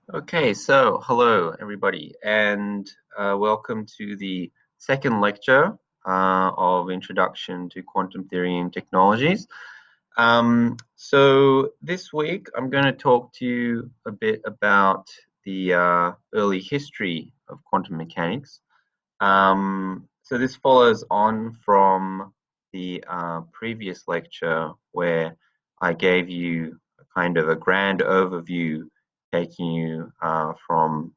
Okay, so hello everybody, and welcome to the second lecture of Introduction to Quantum Theory and Technologies. So this week I'm going to talk to you a bit about the early history of quantum mechanics. So this follows on from the previous lecture where I gave you a kind of a grand overview, taking you from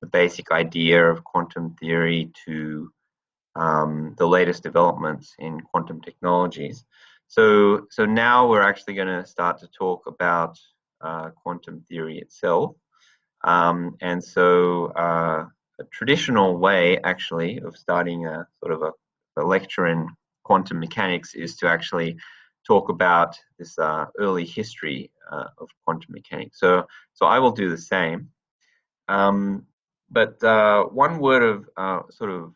the basic idea of quantum theory to the latest developments in quantum technologies. So now we're actually going to start to talk about quantum theory itself. And so a traditional way actually of starting a sort of a lecture in quantum mechanics is to actually talk about this early history of quantum mechanics. So I will do the same. Um, but one word of sort of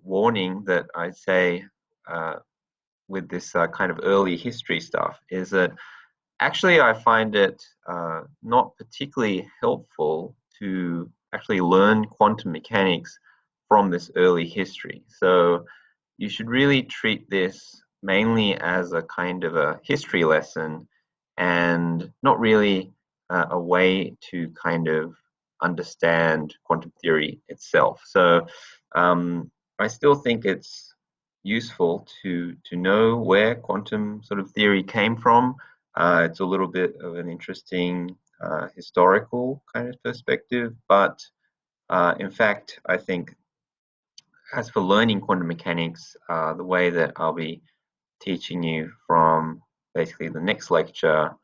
warning that I'd say uh, with this kind of early history stuff is that actually I find it not particularly helpful to actually learn quantum mechanics from this early history. So you should really treat this mainly as a kind of a history lesson and not really a way to kind of understand quantum theory itself. So I still think it's useful to know where quantum sort of theory came from. It's a little bit of an interesting historical kind of perspective, but in fact, I think as for learning quantum mechanics, the way that I'll be teaching you from basically the next lecture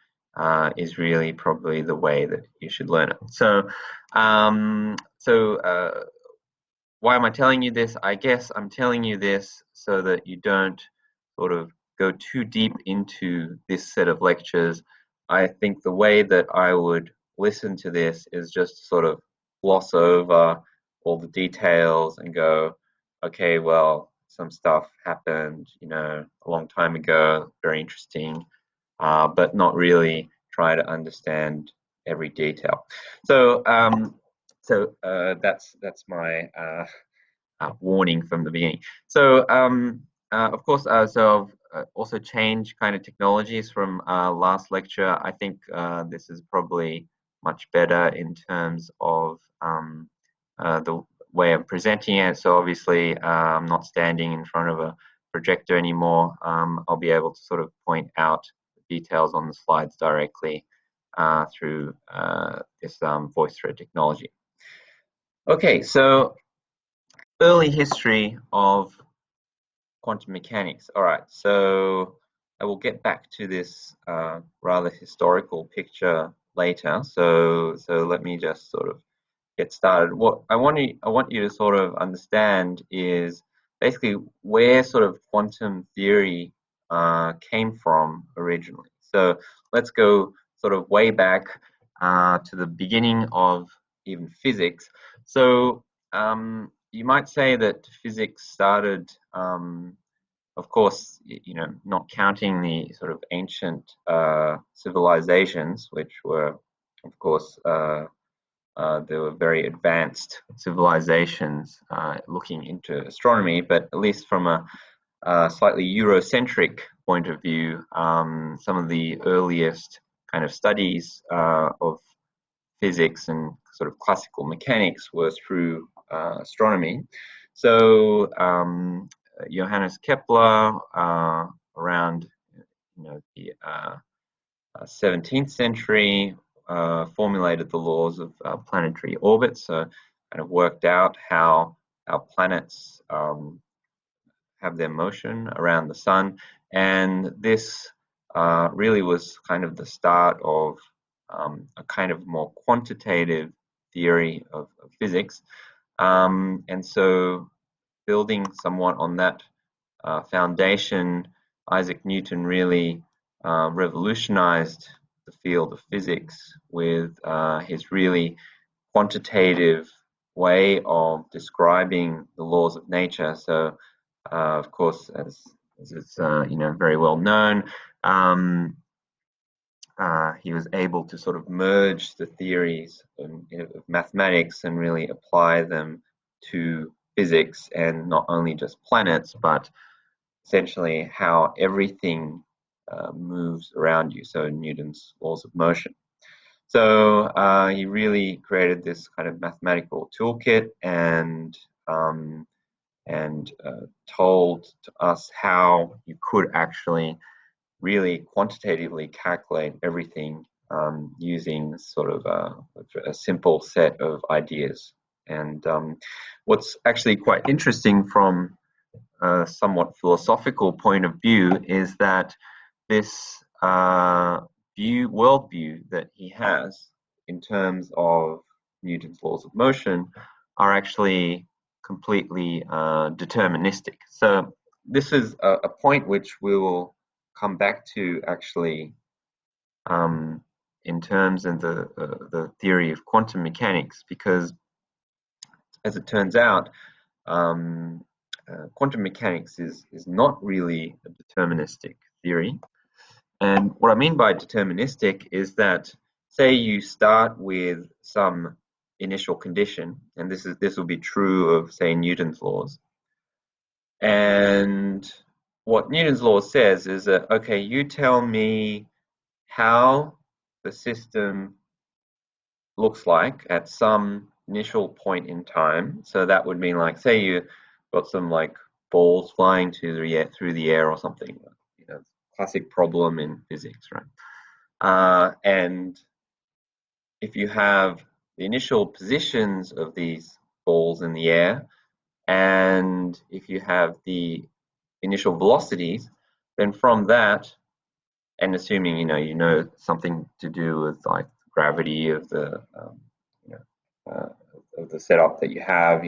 is really probably the way that you should learn it. So why am I telling you this? I guess I'm telling you this so that you don't sort of go too deep into this set of lectures. I think the way that I would listen to this is just sort of gloss over all the details and go, okay, well, some stuff happened, a long time ago, very interesting, but not really try to understand every detail. So that's my warning from the beginning. Of course, so I've also changed kind of technologies from last lecture. I think this is probably much better in terms of the way I'm presenting it. So obviously, I'm not standing in front of a projector anymore. I'll be able to sort of point out the details on the slides directly through this voice thread technology. Okay, so early history of quantum mechanics. All right, so I will get back to this rather historical picture later. So let me just sort of get started. What I want you to sort of understand is basically where sort of quantum theory came from originally. So let's go sort of way back to the beginning of even physics. So you might say that physics started, of course, not counting the sort of ancient civilizations, which were, of course, there were very advanced civilizations looking into astronomy, but at least from a slightly Eurocentric point of view, some of the earliest kind of studies of physics and sort of classical mechanics were through astronomy. So Johannes Kepler, around the 17th century, formulated the laws of planetary orbit, so kind of worked out how our planets have their motion around the sun, and this really was kind of the start of a kind of more quantitative theory of physics. And so building somewhat on that foundation, Isaac Newton really revolutionized the field of physics with his really quantitative way of describing the laws of nature. So, of course, as it's very well known, um, he was able to sort of merge the theories of mathematics and really apply them to physics, and not only just planets, but essentially how everything moves around you. So Newton's laws of motion. So he really created this kind of mathematical toolkit um, and told to us how you could actually really quantitatively calculate everything using sort of a simple set of ideas. And what's actually quite interesting from a somewhat philosophical point of view is that this worldview that he has in terms of Newton's laws of motion are actually completely deterministic. So this is a point which we will come back to actually in terms of the theory of quantum mechanics, because as it turns out, um, quantum mechanics is not really a deterministic theory. And what I mean by deterministic is that, say you start with some initial condition, and this will be true of, say, Newton's laws. And what Newton's law says is that, okay, you tell me how the system looks like at some initial point in time. So that would mean, like, say you got some like balls flying through the air or something. You know, classic problem in physics, right? And if you have the initial positions of these balls in the air, and if you have the initial velocities, then from that, and assuming you know something to do with like gravity of the you know of the setup that you have,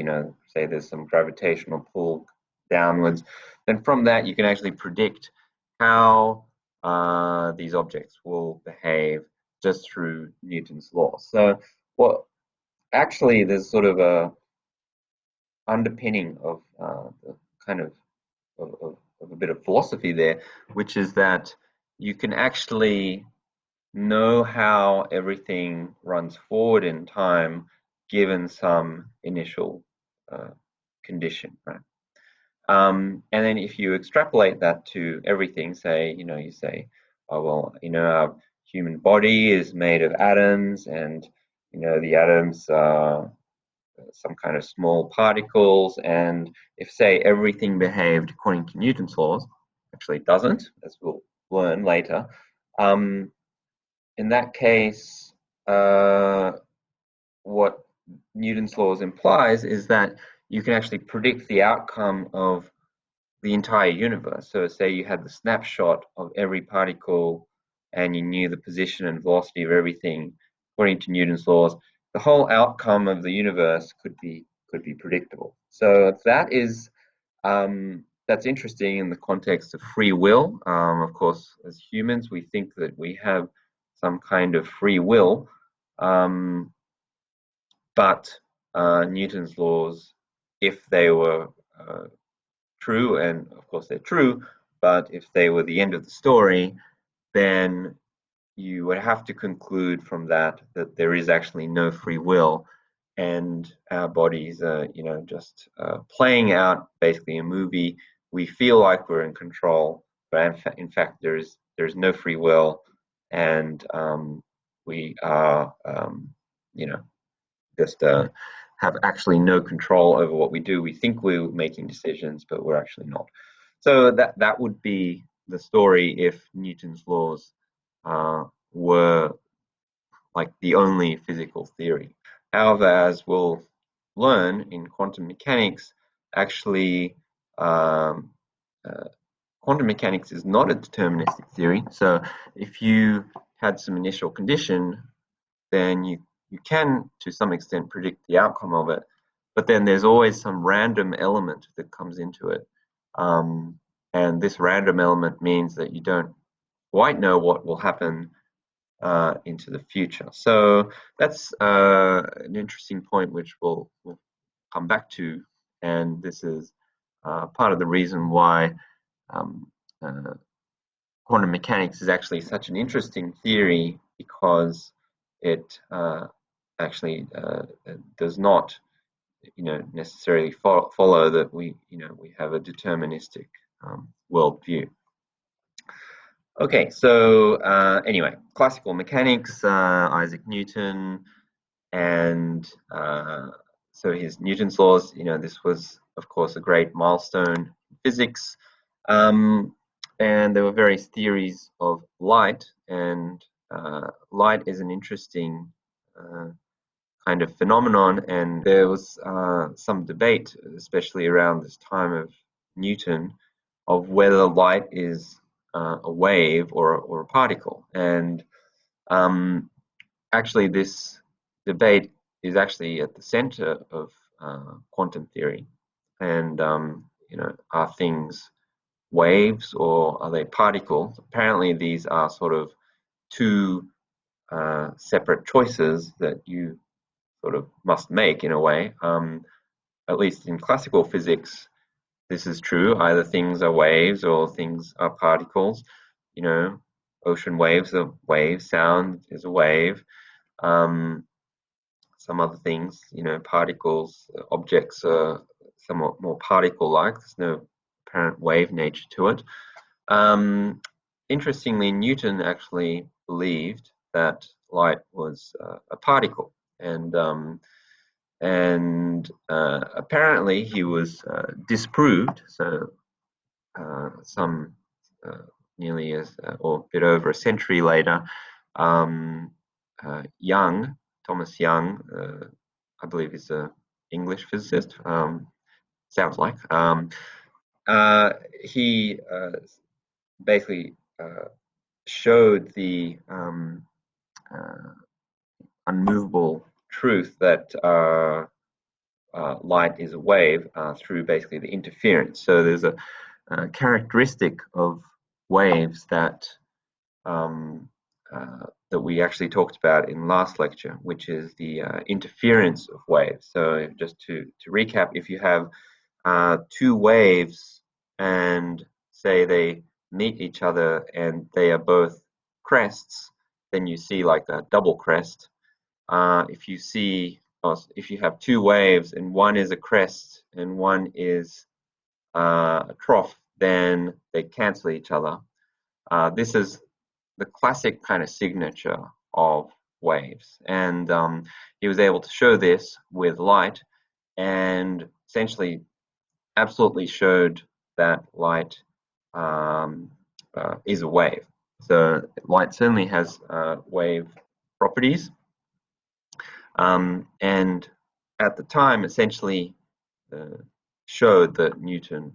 say there's some gravitational pull downwards, then from that you can actually predict how these objects will behave just through Newton's law. So, what actually there's sort of a underpinning of the kind of a bit of philosophy there, which is that you can actually know how everything runs forward in time given some initial uh, condition, right? And then if you extrapolate that to everything, say, you say, oh, well, our human body is made of atoms, and, the atoms are some kind of small particles. And if, say, everything behaved according to Newton's laws, actually it doesn't, as we'll learn later, um, in that case, what Newton's laws implies is that you can actually predict the outcome of the entire universe. So say you had the snapshot of every particle and you knew the position and velocity of everything according to Newton's laws, the whole outcome of the universe could be predictable. So that's interesting in the context of free will. Of course, as humans, we think that we have some kind of free will, but Newton's laws, if they were true, and of course they're true, but if they were the end of the story, then you would have to conclude from that there is actually no free will, and our bodies are, just playing out basically a movie. We feel like we're in control, but in fact, there's no free will, and we are, you know, just have actually no control over what we do. We think we're making decisions, but we're actually not. So that would be the story if Newton's laws were like the only physical theory. However, as we'll learn in quantum mechanics, actually, um, uh, quantum mechanics is not a deterministic theory. So if you had some initial condition, then you can, to some extent, predict the outcome of it. But then there's always some random element that comes into it. And this random element means that you don't quite know what will happen into the future. So that's an interesting point, which we'll come back to. And this is part of the reason why um, uh, quantum mechanics is actually such an interesting theory because it actually does not, necessarily follow that we have a deterministic worldview. Okay, so anyway, classical mechanics, Isaac Newton, and so his Newton's laws. This was, of course, a great milestone in physics. And there were various theories of light, and light is an interesting kind of phenomenon. And there was some debate, especially around this time of Newton, of whether light is a wave or a particle. And actually, this debate is actually at the center of quantum theory. And are things waves or are they particles? Apparently, these are sort of two separate choices that you sort of must make in a way. At least in classical physics, this is true. Either things are waves or things are particles. Ocean waves are waves, sound is a wave. Some other things, particles, objects are somewhat more particle-like. There's no apparent wave nature to it. Interestingly, Newton actually believed that light was a particle, and apparently he was disproved. So some nearly or a bit over a century later, Thomas Young, I believe is an English physicist. Sounds like he basically showed the unmovable truth that light is a wave through basically the interference. So there's a characteristic of waves that that we actually talked about in last lecture, which is the interference of waves. So just to recap, if you have two waves and say they meet each other and they are both crests, then you see like a double crest. If you have two waves and one is a crest and one is a trough, then they cancel each other. This is the classic kind of signature of waves, and he was able to show this with light, and essentially absolutely showed that light is a wave. So light certainly has wave properties, and at the time essentially showed that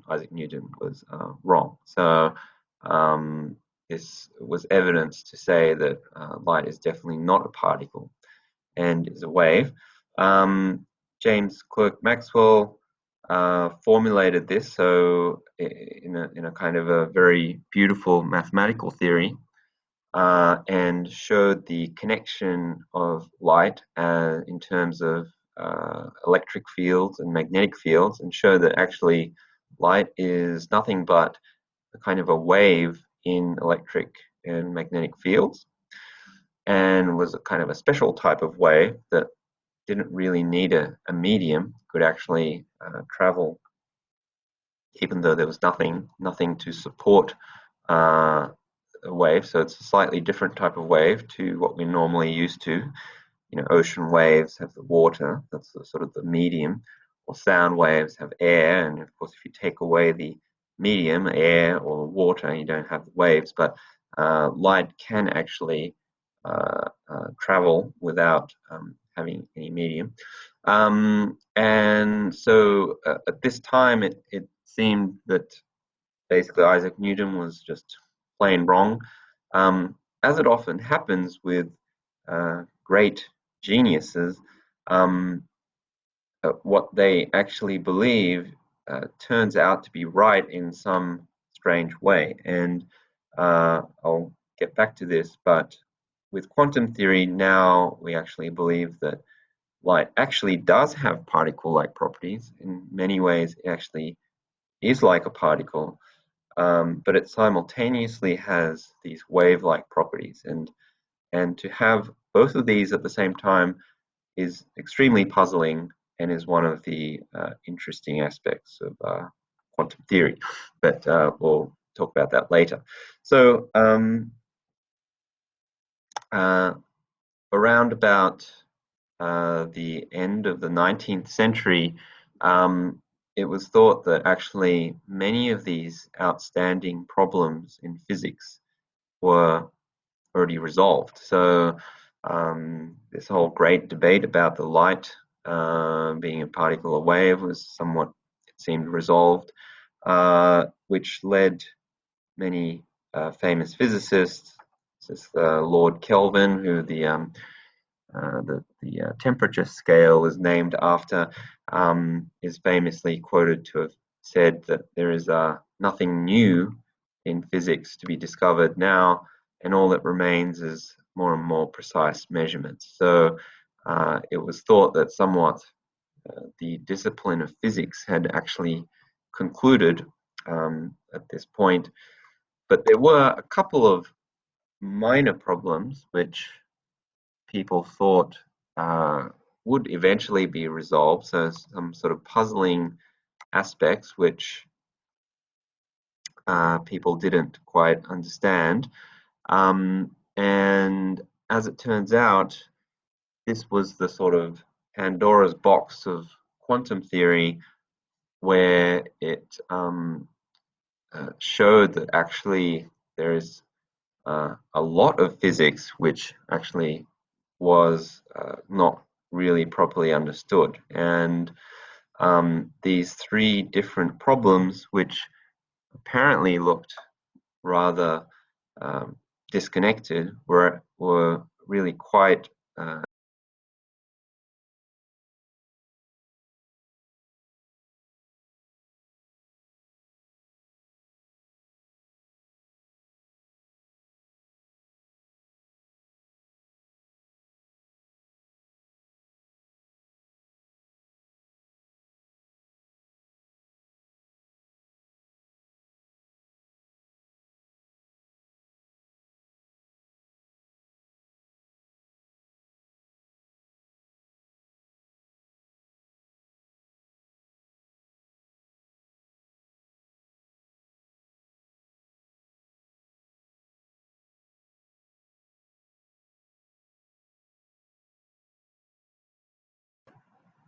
Isaac Newton was wrong. So this was evidence to say that light is definitely not a particle and is a wave. James Clerk Maxwell formulated this in a kind of a very beautiful mathematical theory, and showed the connection of light in terms of electric fields and magnetic fields, and showed that actually light is nothing but a kind of a wave in electric and magnetic fields, and was a kind of a special type of wave that didn't really need a medium, could actually travel even though there was nothing to support a wave. So it's a slightly different type of wave to what we're normally used to. Ocean waves have the water, that's sort of the medium, or sound waves have air, and of course if you take away the medium, air or water, you don't have the waves, but light can actually travel without having any medium. And so at this time it seemed that basically Isaac Newton was just plain wrong, as it often happens with great geniuses. What they actually believe turns out to be right in some strange way, and I'll get back to this, but with quantum theory now we actually believe that light actually does have particle-like properties. In many ways it actually is like a particle. but it simultaneously has these wave-like properties, and to have both of these at the same time is extremely puzzling and is one of the interesting aspects of quantum theory. But we'll talk about that later. So around about the end of the 19th century, it was thought that actually many of these outstanding problems in physics were already resolved. So this whole great debate about the light being a particle or wave was somewhat, it seemed, resolved, which led many famous physicists, such as Lord Kelvin, who the temperature scale is named after, is famously quoted to have said that there is nothing new in physics to be discovered now, and all that remains is more and more precise measurements. So it was thought that somewhat the discipline of physics had actually concluded at this point, but there were a couple of minor problems which people thought would eventually be resolved. So some sort of puzzling aspects which people didn't quite understand. And as it turns out, this was the sort of Pandora's box of quantum theory, where it showed that actually there is a lot of physics which actually was not really properly understood. And these three different problems, which apparently looked rather disconnected, were really quite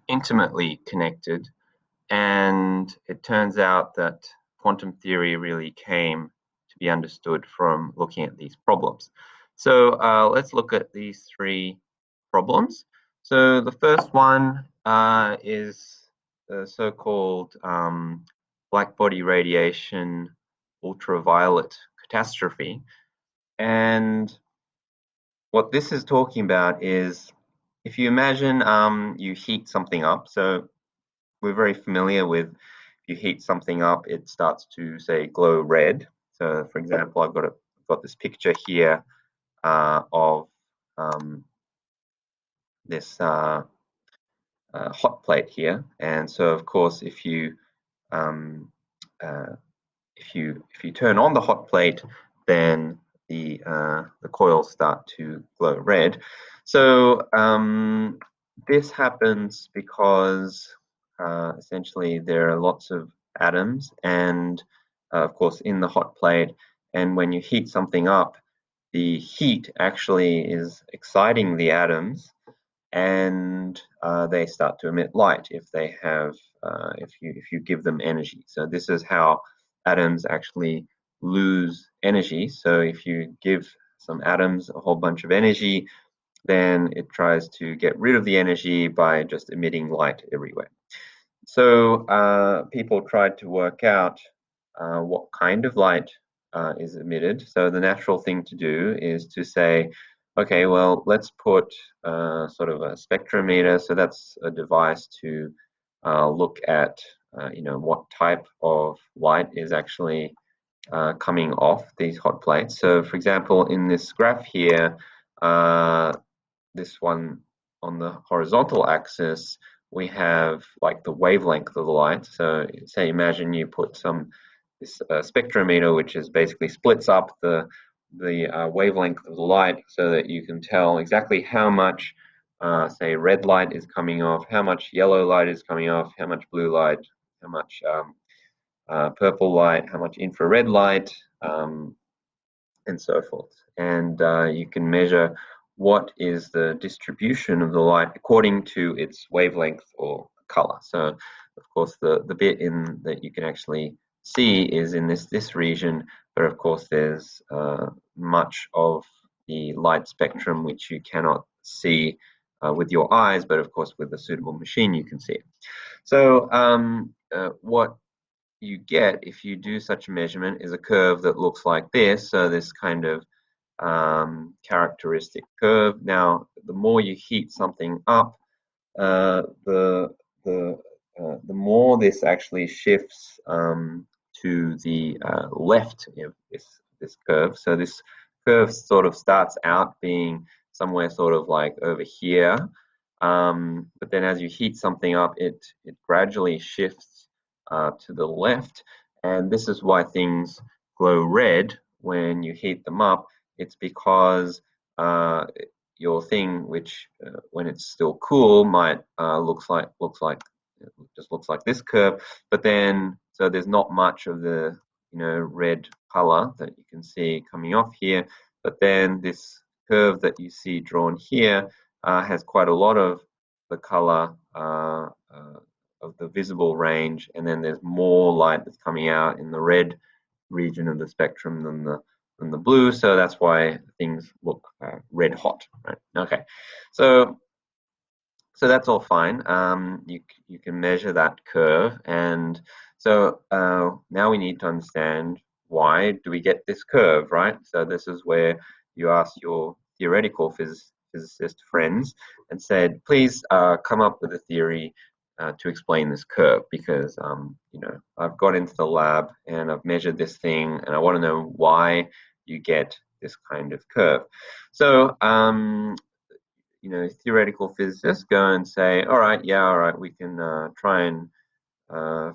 intimately connected. And it turns out that quantum theory really came to be understood from looking at these problems. So let's look at these three problems. So the first one is the so-called black body radiation ultraviolet catastrophe. And what this is talking about is, if you imagine you heat something up, so we're very familiar with, you heat something up, it starts to, say, glow red. So for example, I've got this picture here of this hot plate here. And so of course, um, uh, if you turn on the hot plate, then the coils start to glow red. So this happens because essentially there are lots of atoms, and of course in the hot plate. And when you heat something up, the heat actually is exciting the atoms, and they start to emit light if they have if you give them energy. So this is how atoms actually lose energy. So if you give some atoms a whole bunch of energy, then it tries to get rid of the energy by just emitting light everywhere. So people tried to work out what kind of light is emitted. So the natural thing to do is to say, okay, well, let's put sort of a spectrometer. So that's a device to look at, what type of light is actually coming off these hot plates. So for example, in this graph here, this one on the horizontal axis, we have like the wavelength of the light. So say imagine you put some this spectrometer, which is basically splits up the wavelength of the light so that you can tell exactly how much, say, red light is coming off, how much yellow light is coming off, how much blue light, how much purple light, how much infrared light, and so forth. And you can measure what is the distribution of the light according to its wavelength or color. So, of course, the bit in that you can actually see is in this region, but of course, there's much of the light spectrum which you cannot see with your eyes, but of course, with a suitable machine, you can see it. So, what you get if you do such a measurement is a curve that looks like this. So this kind of characteristic curve. Now, the more you heat something up, the more this actually shifts to the left of this curve. So this curve sort of starts out being somewhere sort of like over here, but then as you heat something up, it gradually shifts to the left, and this is why things glow red when you heat them up. It's because your thing, which when it's still cool, might looks like just looks like this curve, but then so there's not much of the red color that you can see coming off here, but then this curve that you see drawn here has quite a lot of the color of the visible range, and then there's more light that's coming out in the red region of the spectrum than the blue, so that's why things look red hot, right? Okay, so that's all fine. You can measure that curve, and so now we need to understand why do we get this curve, right? So this is where you ask your theoretical physicist friends and said, please come up with a theory to explain this curve, because I've got into the lab and I've measured this thing and I want to know why you get this kind of curve. So theoretical physicists go and say, all right, we can try and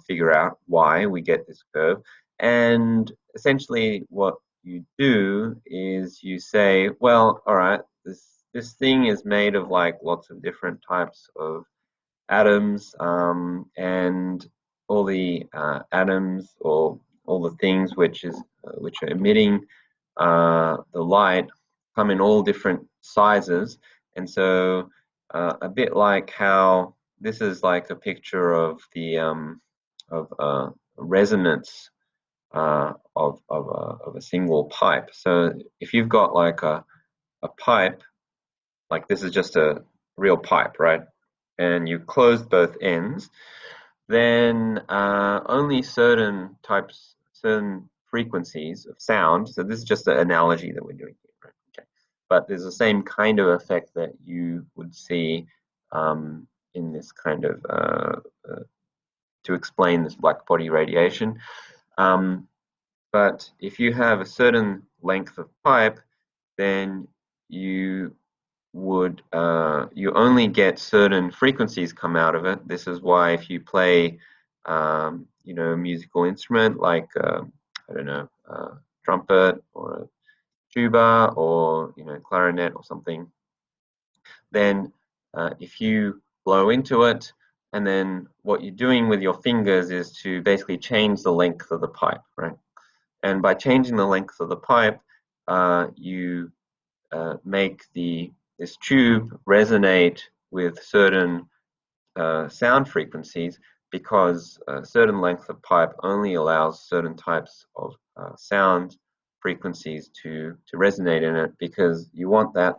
figure out why we get this curve. And essentially what you do is you say, well, all right, this thing is made of like lots of different types of atoms, and all the atoms or all the things which are emitting the light come in all different sizes, and so a bit like how this is like a picture of the resonance of a single pipe. So if you've got like a pipe, like this is just a real pipe, right? And you close both ends, then only certain frequencies of sound. So this is just an analogy that we're doing here, right? Okay. But there's the same kind of effect that you would see in this kind of to explain this black body radiation. But if you have a certain length of pipe, then you would you only get certain frequencies come out of it. This is why if you play a musical instrument like I don't know, trumpet or a tuba or clarinet or something, then if you blow into it, and then what you're doing with your fingers is to basically change the length of the pipe, right? And by changing the length of the pipe, you make this tube resonate with certain sound frequencies, because a certain length of pipe only allows certain types of sound frequencies to resonate in it, because you want that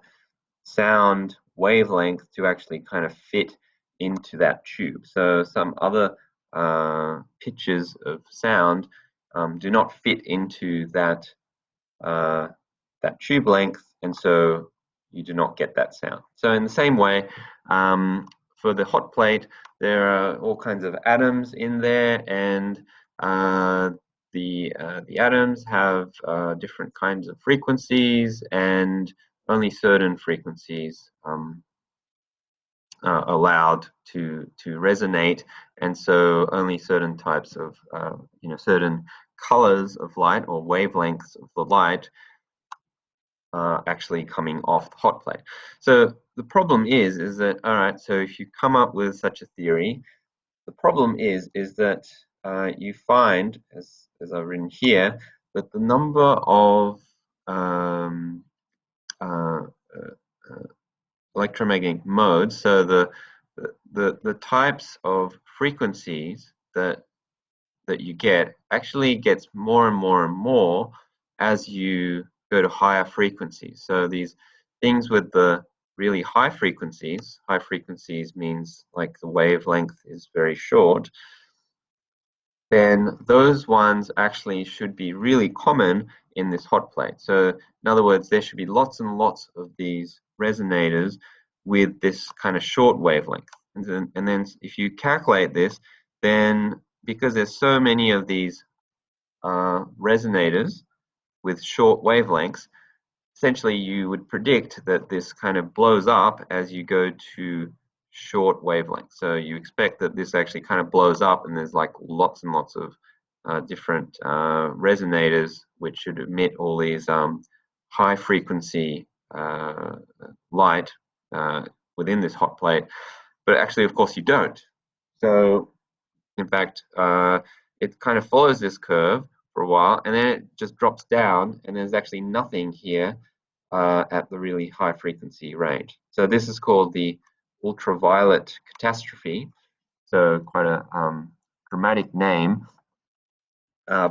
sound wavelength to actually kind of fit into that tube. So some other pitches of sound do not fit into that tube length, and so you do not get that sound. So in the same way, for the hot plate, there are all kinds of atoms in there, and the atoms have different kinds of frequencies, and only certain frequencies allowed to resonate, and so only certain types of certain colors of light or wavelengths of the light actually coming off the hot plate. So the problem is that, all right, so if you come up with such a theory, the problem is that you find, as I've written here, that the number of uh, electromagnetic modes, so the types of frequencies that you get actually gets more and more and more as you go to higher frequencies. So these things with the really high frequencies means like the wavelength is very short, then those ones actually should be really common in this hot plate. So in other words, there should be lots and lots of these resonators with this kind of short wavelength. And then if you calculate this, then because there's so many of these resonators with short wavelengths, essentially you would predict that this kind of blows up as you go to short wavelengths. So you expect that this actually kind of blows up and there's like lots and lots of different resonators which should emit all these high frequency light within this hot plate. But actually, of course, you don't. So in fact, it kind of follows this curve for a while and then it just drops down and there's actually nothing here at the really high frequency range. So this is called the ultraviolet catastrophe. So quite a dramatic name,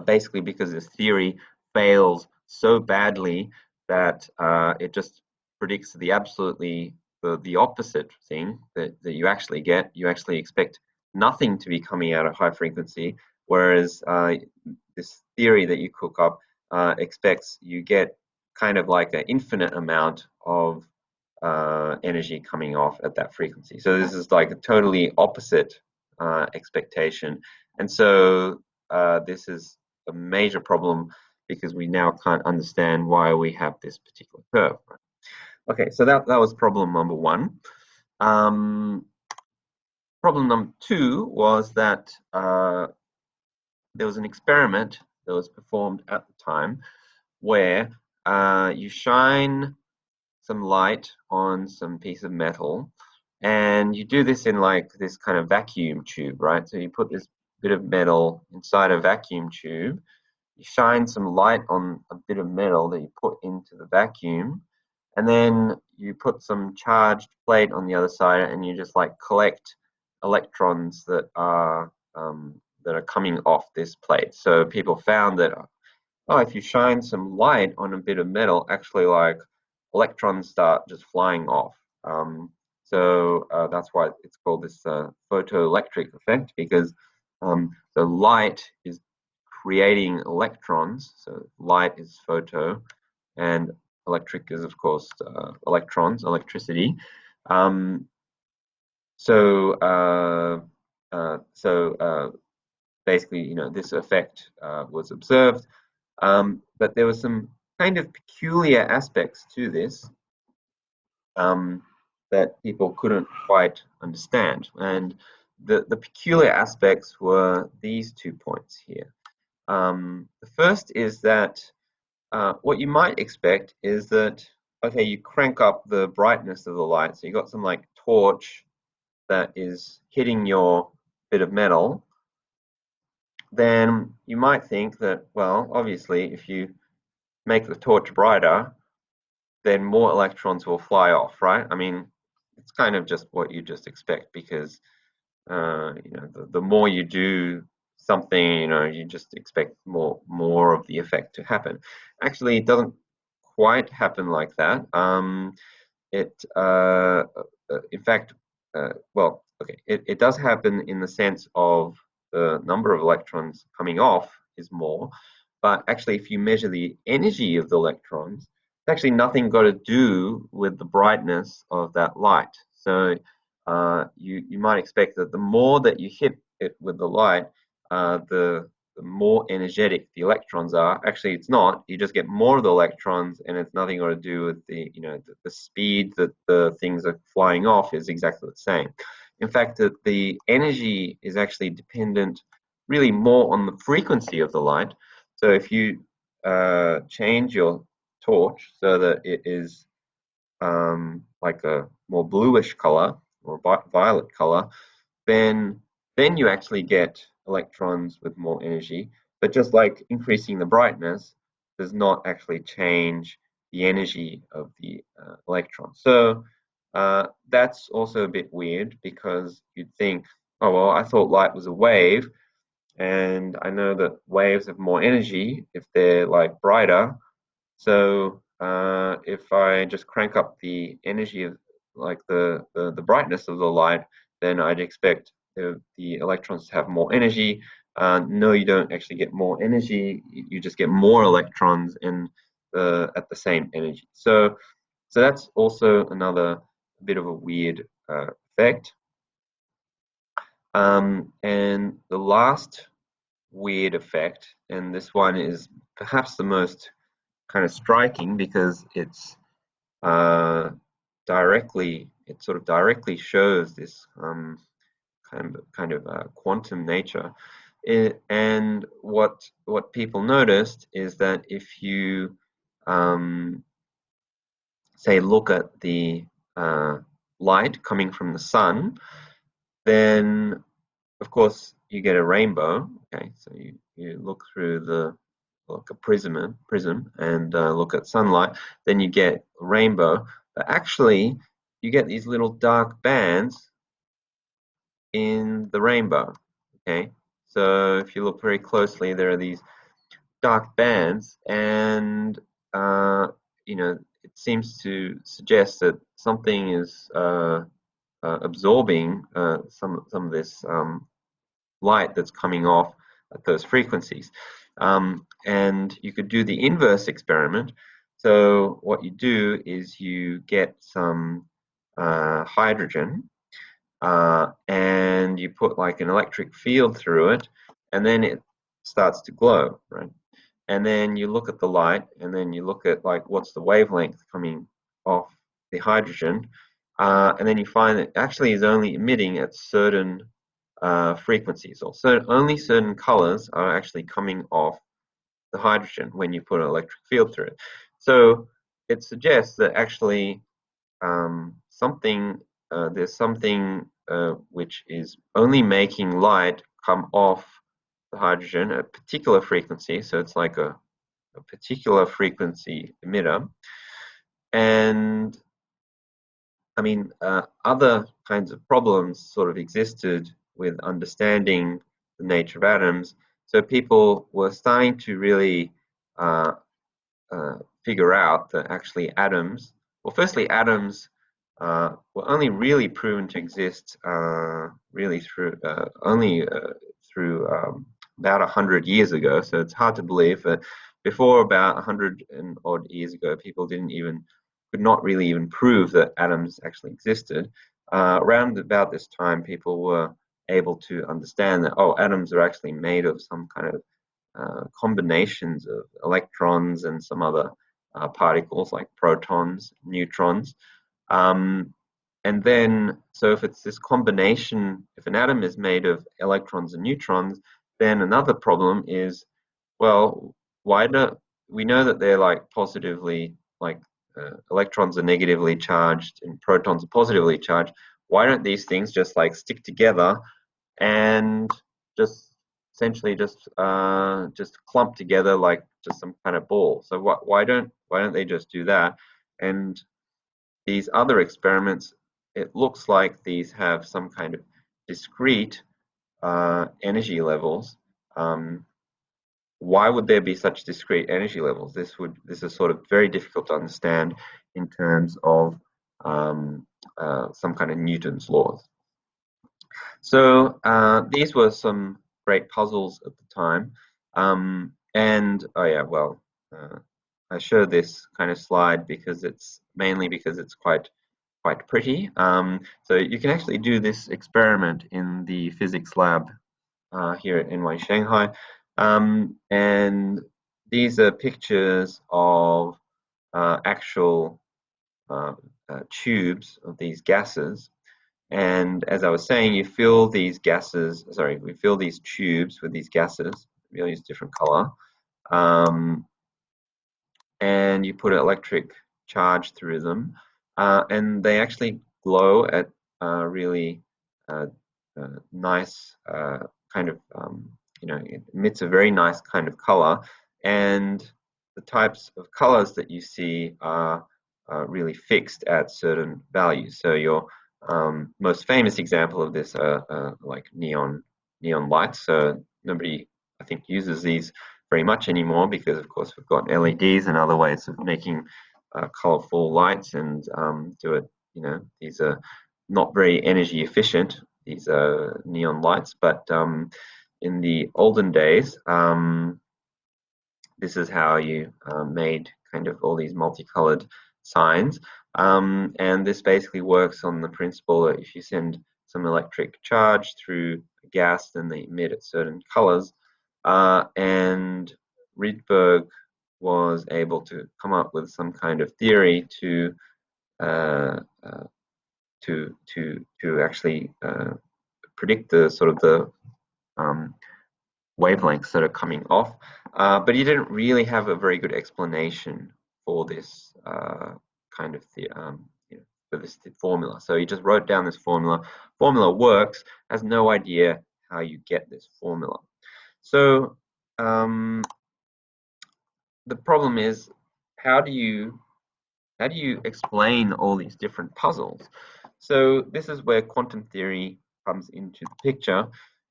basically because this theory fails so badly that it just predicts the absolutely the opposite thing that you actually get. You actually expect nothing to be coming out of high frequency, whereas this theory that you cook up expects you get kind of like an infinite amount of energy coming off at that frequency. So this is like a totally opposite expectation. And so this is a major problem because we now can't understand why we have this particular curve. Okay, so that was problem number one. Problem number two was that there was an experiment that was performed at the time where you shine some light on some piece of metal, and you do this in like this kind of vacuum tube, right? So you put this bit of metal inside a vacuum tube, you shine some light on a bit of metal that you put into the vacuum, and then you put some charged plate on the other side, and you just like collect electrons that are coming off this plate. So people found that if you shine some light on a bit of metal, actually like electrons start just flying off. So that's why it's called this photoelectric effect, because the light is creating electrons. So light is photo, and electric is of course electrons, electricity. So basically, this effect was observed, but there were some kind of peculiar aspects to this that people couldn't quite understand. And the peculiar aspects were these 2 points here. The first is that what you might expect is that, okay, you crank up the brightness of the light, so you got some like torch that is hitting your bit of metal, then you might think that, well, obviously, if you make the torch brighter, then more electrons will fly off, right? I mean, it's kind of just what you just expect because, the more you do something, you just expect more of the effect to happen. Actually, it doesn't quite happen like that. In fact, well, okay, it does happen in the sense of the number of electrons coming off is more, but actually, if you measure the energy of the electrons, it's actually nothing got to do with the brightness of that light. So you might expect that the more that you hit it with the light, the more energetic the electrons are. Actually, it's not. You just get more of the electrons, and it's nothing got to do with the speed that the things are flying off is exactly the same. In fact, the energy is actually dependent really more on the frequency of the light. So if you change your torch so that it is like a more bluish color or violet color, then you actually get electrons with more energy. But just like increasing the brightness does not actually change the energy of the electron. So that's also a bit weird because you'd think, oh well, I thought light was a wave, and I know that waves have more energy if they're like brighter. So if I just crank up the energy of like the brightness of the light, then I'd expect the electrons to have more energy. No, you don't actually get more energy. You just get more electrons in at the same energy. So that's also another bit of a weird effect. And the last weird effect, and this one is perhaps the most kind of striking because uh, it sort of directly shows this kind of quantum nature. And what people noticed is that if you say look at the light coming from the sun, then of course you get a rainbow. Okay, so you look through the like a prism and look at sunlight, then you get a rainbow. But actually, you get these little dark bands in the rainbow. Okay, so if you look very closely, there are these dark bands, and uh, it seems to suggest that something is absorbing some of this light that's coming off at those frequencies. And you could do the inverse experiment. So what you do is you get some hydrogen and you put like an electric field through it, and then it starts to glow, right? And then you look at the light, and then you look at like what's the wavelength coming off the hydrogen, and then you find that it actually is only emitting at certain frequencies, or so only certain colors are actually coming off the hydrogen when you put an electric field through it. So it suggests that actually there's something which is only making light come off the hydrogen at a particular frequency. So it's like a particular frequency emitter. And I mean, other kinds of problems sort of existed with understanding the nature of atoms. So people were starting to really uh, figure out that actually atoms, well, firstly, atoms were only really proven to exist really through only through about 100 years ago. So it's hard to believe that before about 100 and odd years ago, people could not really even prove that atoms actually existed. Around about this time, people were able to understand that, oh, atoms are actually made of some kind of combinations of electrons and some other particles like protons, neutrons. Um, and then, so if it's this combination, if an atom is made of electrons and neutrons, then another problem is, well, why do we know that they're like positively, like electrons are negatively charged and protons are positively charged? Why don't these things just like stick together and just essentially just clump together like just some kind of ball? So why don't they just do that? And these other experiments, it looks like these have some kind of discrete energy levels. Why would there be such discrete energy levels? This is sort of very difficult to understand in terms of some kind of Newton's laws. So these were some great puzzles at the time. And oh yeah, well, I show this kind of slide because it's mainly because it's quite pretty. So you can actually do this experiment in the physics lab here at NY Shanghai. And these are pictures of actual tubes of these gases. And as I was saying, you fill these gases, sorry, we fill these tubes with these gases, we'll use different color. um, and you put an electric charge through them, and they actually glow at really uh, nice kind of, it emits a very nice kind of color, and the types of colors that you see are really fixed at certain values. So your most famous example of this are like neon lights. So nobody, I think, uses these very much anymore because, of course, we've got LEDs and other ways of making colorful lights, and do it. These are not very energy efficient. These are neon lights, but in the olden days, this is how you made kind of all these multicolored signs. And this basically works on the principle that if you send some electric charge through a gas, then they emit at certain colors. And Rydberg was able to come up with some kind of theory to uh, uh, actually predict the sort of the um, wavelengths that are coming off, but he didn't really have a very good explanation for this kind of for this formula. So he just wrote down this formula. Formula works, has no idea how you get this formula. So the problem is, how do you explain all these different puzzles? So this is where quantum theory comes into the picture.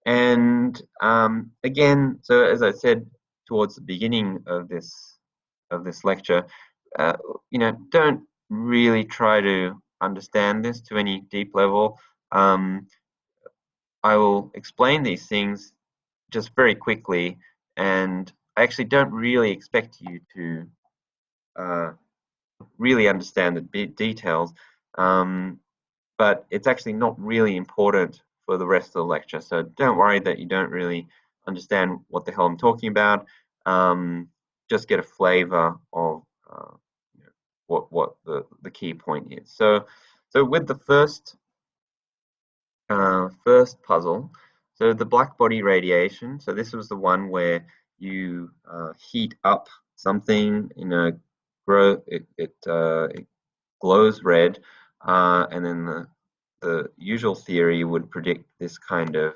And again, so as I said towards the beginning of this lecture, don't really try to understand this to any deep level. I will explain these things just very quickly, and I actually don't really expect you to uh, really understand the details, but it's actually not really important for the rest of the lecture. So don't worry that you don't really understand what the hell I'm talking about. Just get a flavor of what the key point is. So with the first puzzle, so the black body radiation. So this was the one where you heat up something, grow it glows red, and then the usual theory would predict this kind of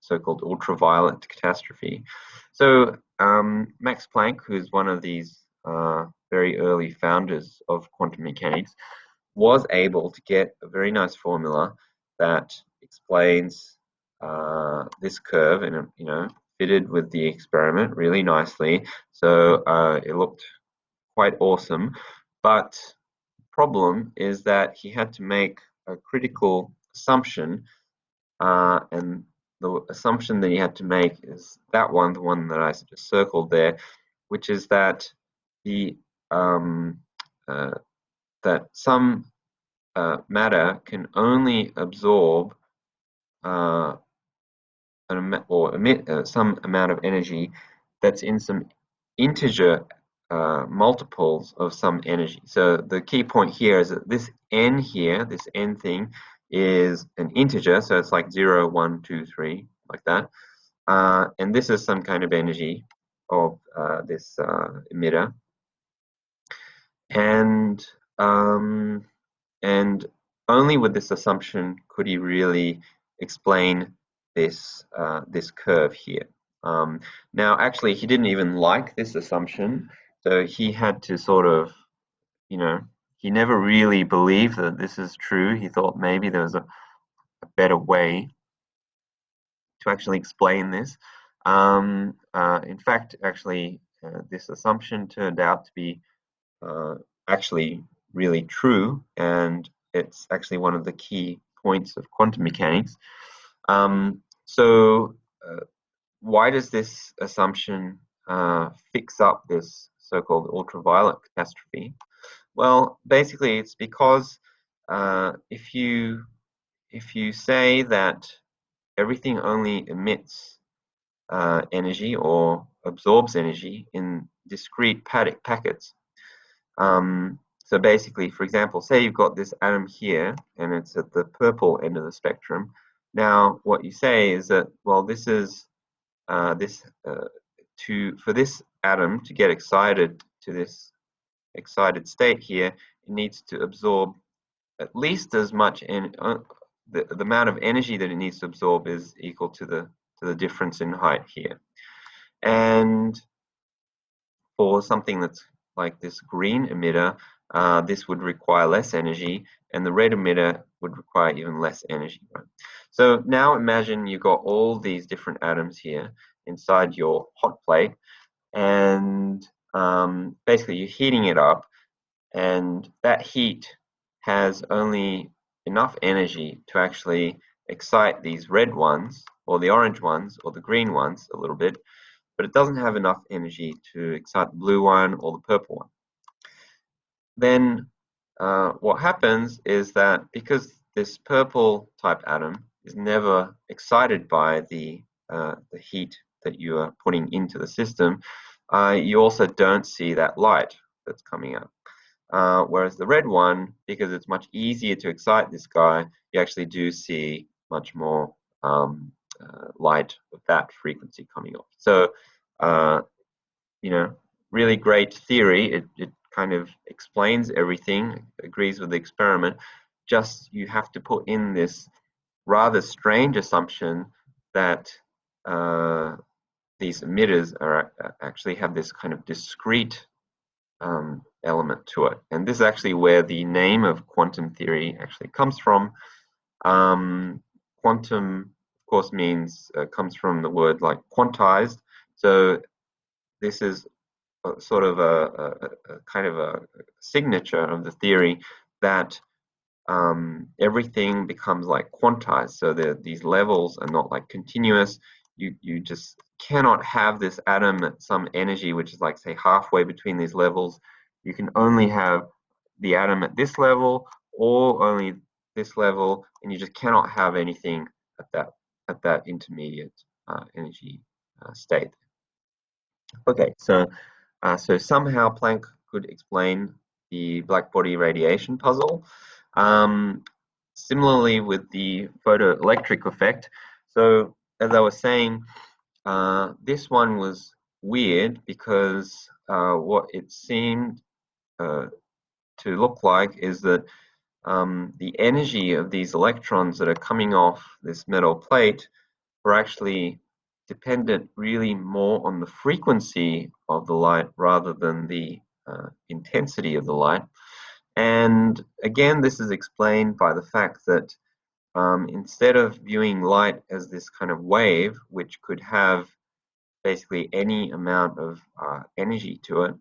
so-called ultraviolet catastrophe. So Max Planck, who's one of these very early founders of quantum mechanics, was able to get a very nice formula that explains this curve, and fitted with the experiment really nicely. So it looked quite awesome, but problem is that he had to make a critical assumption, and the assumption that he had to make is that one, the one that I just circled there, which is that the uh, that some matter can only absorb or emit some amount of energy that's in some integer multiples of some energy. So the key point here is that this n here, this n thing, is an integer, so it's like 0, 1, 2, 3, like that. And this is some kind of energy of this emitter. And and only with this assumption could he really explain this this curve here. Now, actually, he didn't even like this assumption, so he had to sort of, he never really believed that this is true. He thought maybe there was a better way to actually explain this. In fact, actually, this assumption turned out to be uh, actually really true, and it's actually one of the key points of quantum mechanics. So why does this assumption fix up this so-called ultraviolet catastrophe? Well, basically, it's because if you say that everything only emits energy or absorbs energy in discrete packets. So basically, for example, say you've got this atom here, and it's at the purple end of the spectrum. Now, what you say is that, well, this is for this atom to get excited to this excited state here, it needs to absorb at least as much, the amount of energy that it needs to absorb is equal to the difference in height here. And for something that's like this green emitter, this would require less energy, and the red emitter would require even less energy. Right? So now imagine you've got all these different atoms here inside your hot plate, and basically you're heating it up, and that heat has only enough energy to actually excite these red ones, or the orange ones, or the green ones a little bit, but it doesn't have enough energy to excite the blue one or the purple one. Then what happens is that because this purple type atom is never excited by the heat that you are putting into the system, you also don't see that light that's coming out. Whereas the red one, because it's much easier to excite this guy, you actually do see much more light of that frequency coming off. So, really great theory. It kind of explains everything, agrees with the experiment. Just you have to put in this rather strange assumption that these emitters are actually have this kind of discrete element to it. And this is actually where the name of quantum theory actually comes from. Quantum, of course, comes from the word like quantized. So this is sort of a kind of a signature of the theory that everything becomes like quantized. So these levels are not like continuous. You just cannot have this atom at some energy which is like, say, halfway between these levels. You can only have the atom at this level or only this level, and you just cannot have anything at that intermediate energy state. Okay, so somehow Planck could explain the blackbody radiation puzzle. Similarly with the photoelectric effect. So as I was saying, this one was weird because what it seemed to look like is that the energy of these electrons that are coming off this metal plate were actually dependent really more on the frequency of the light rather than the intensity of the light. And again, this is explained by the fact that instead of viewing light as this kind of wave, which could have basically any amount of energy to it,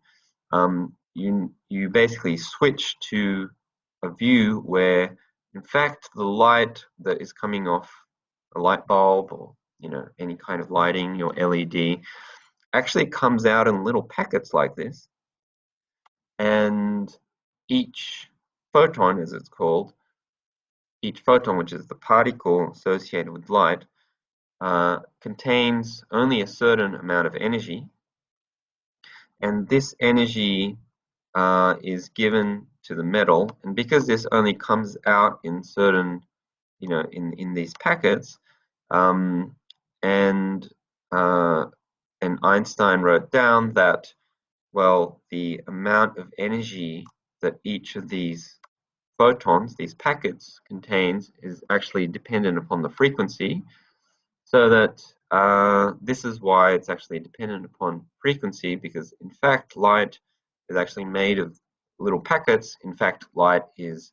you basically switch to a view where, in fact, the light that is coming off a light bulb or any kind of lighting, your LED, actually comes out in little packets like this, and each photon, as it's called, each photon, which is the particle associated with light, contains only a certain amount of energy, and this energy is given to the metal, and because this only comes out in certain, in these packets, and Einstein wrote down that, well, the amount of energy that each of these photons, these packets, contains is actually dependent upon the frequency, so that this is why it's actually dependent upon frequency, because in fact light is actually made of little packets. In fact, light is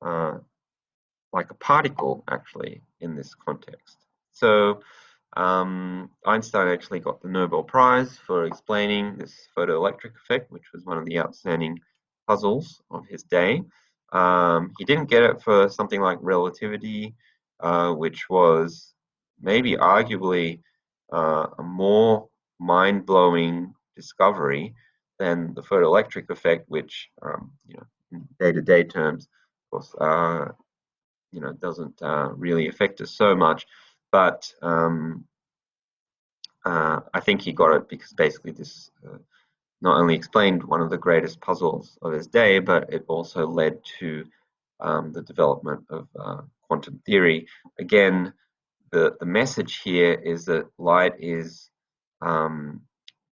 like a particle actually in this context. So Einstein actually got the Nobel Prize for explaining this photoelectric effect, which was one of the outstanding puzzles of his day. He didn't get it for something like relativity, which was maybe arguably a more mind-blowing discovery than the photoelectric effect, which, in day-to-day terms, of course, doesn't really affect us so much. But I think he got it because basically this not only explained one of the greatest puzzles of his day, but it also led to the development of quantum theory. Again, the message here is that light is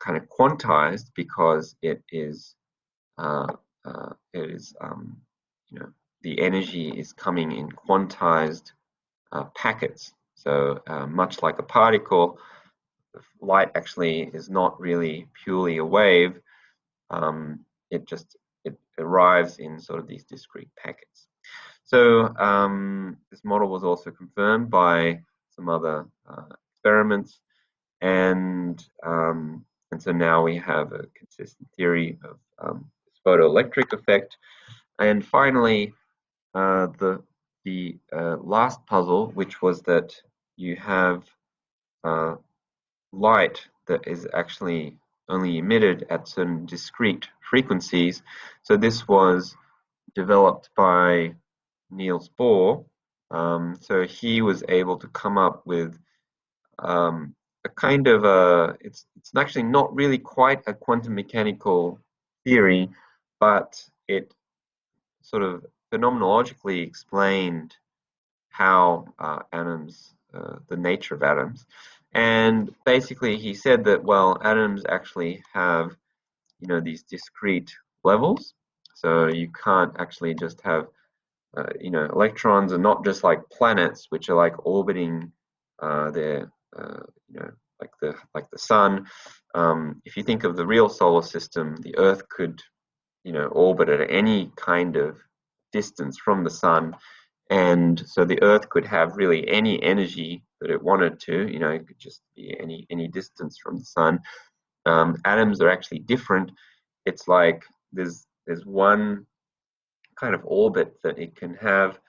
kind of quantized because it is you know, the energy is coming in quantized packets. So much like a particle, light actually is not really purely a wave. It arrives in sort of these discrete packets. So this model was also confirmed by some other experiments, and so now we have a consistent theory of this photoelectric effect. And finally, the last puzzle, which was that you have light that is actually only emitted at certain discrete frequencies. So this was developed by Niels Bohr. So he was able to come up with a kind of it's actually not really quite a quantum mechanical theory, but it sort of phenomenologically explained how atoms, the nature of atoms. And basically he said that, well, atoms actually have, you know, these discrete levels. So you can't actually just have, you know, electrons are not just like planets, which are like orbiting their, you know, like the sun. If you think of the real solar system, the Earth could, you know, orbit at any kind of distance from the sun, and so the Earth could have really any energy that it wanted to. You know, it could just be any distance from the sun. Atoms are actually different. It's like there's one kind of orbit that it can have,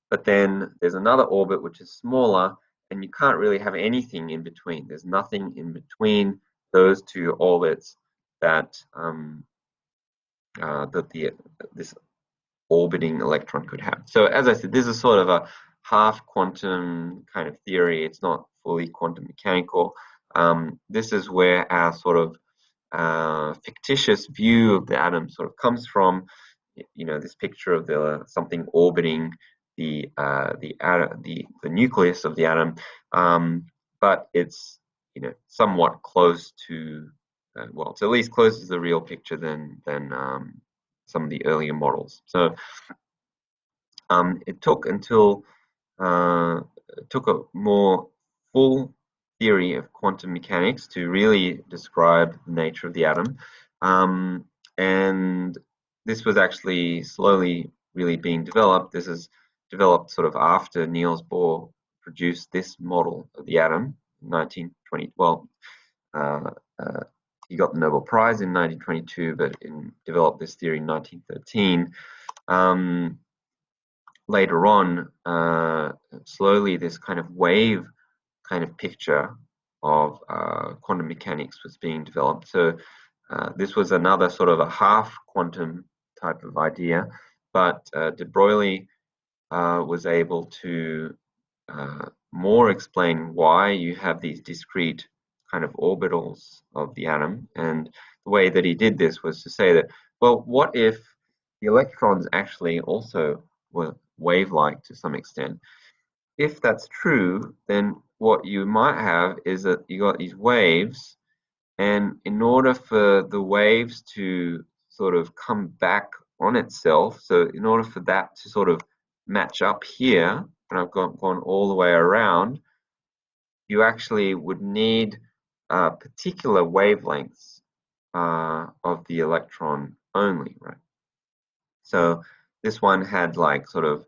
but then there's another orbit which is smaller, and you can't really have anything in between. There's nothing in between those two orbits that this orbiting electron could have. So as I said, this is sort of a half quantum kind of theory. It's not fully quantum mechanical. This is where our sort of fictitious view of the atom sort of comes from. You know, this picture of the something orbiting the atom, the nucleus of the atom, but it's, you know, somewhat close to well, it's at least closer to the real picture than some of the earlier models. So it took until it took a more full theory of quantum mechanics to really describe the nature of the atom, and this was actually slowly really being developed. This is developed sort of after Niels Bohr produced this model of the atom in 1920. Well, uh, uh, he got the Nobel Prize in 1922, but developed this theory in 1913. Later on, slowly this kind of wave kind of picture of quantum mechanics was being developed. So this was another sort of a half quantum type of idea, but de Broglie was able to more explain why you have these discrete kind of orbitals of the atom. And the way that he did this was to say that, well, what if the electrons actually also were wave-like to some extent? If that's true, then what you might have is that you got these waves, and in order for the waves to sort of come back on itself, so in order for that to sort of match up here, and I've gone all the way around, you actually would need particular wavelengths of the electron only, right? So this one had like sort of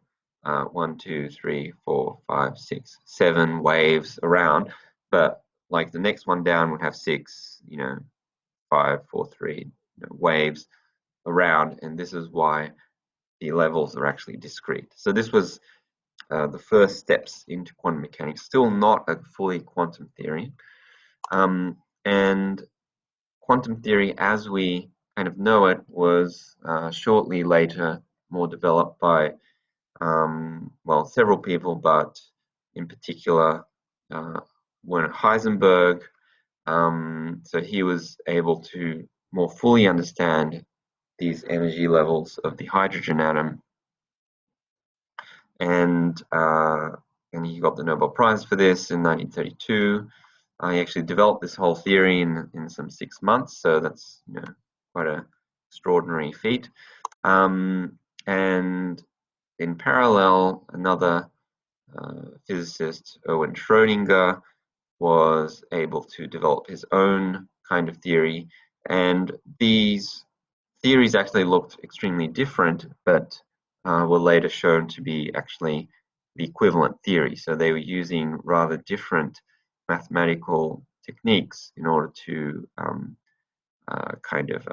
1, 2, 3, 4, 5, 6, 7 waves around, but like the next one down would have 6, you know, 5, 4, 3, you know, waves around, and this is why the levels are actually discrete. So this was the first steps into quantum mechanics, still not a fully quantum theory. And quantum theory as we kind of know it was shortly later more developed by, well, several people, but in particular, Werner Heisenberg. So he was able to more fully understand these energy levels of the hydrogen atom, and he got the Nobel Prize for this in 1932. he actually developed this whole theory in some 6 months, so that's quite a extraordinary feat. And in parallel, another physicist, Erwin Schrödinger, was able to develop his own kind of theory, and these theories actually looked extremely different, but were later shown to be actually the equivalent theory. So they were using rather different mathematical techniques in order to kind of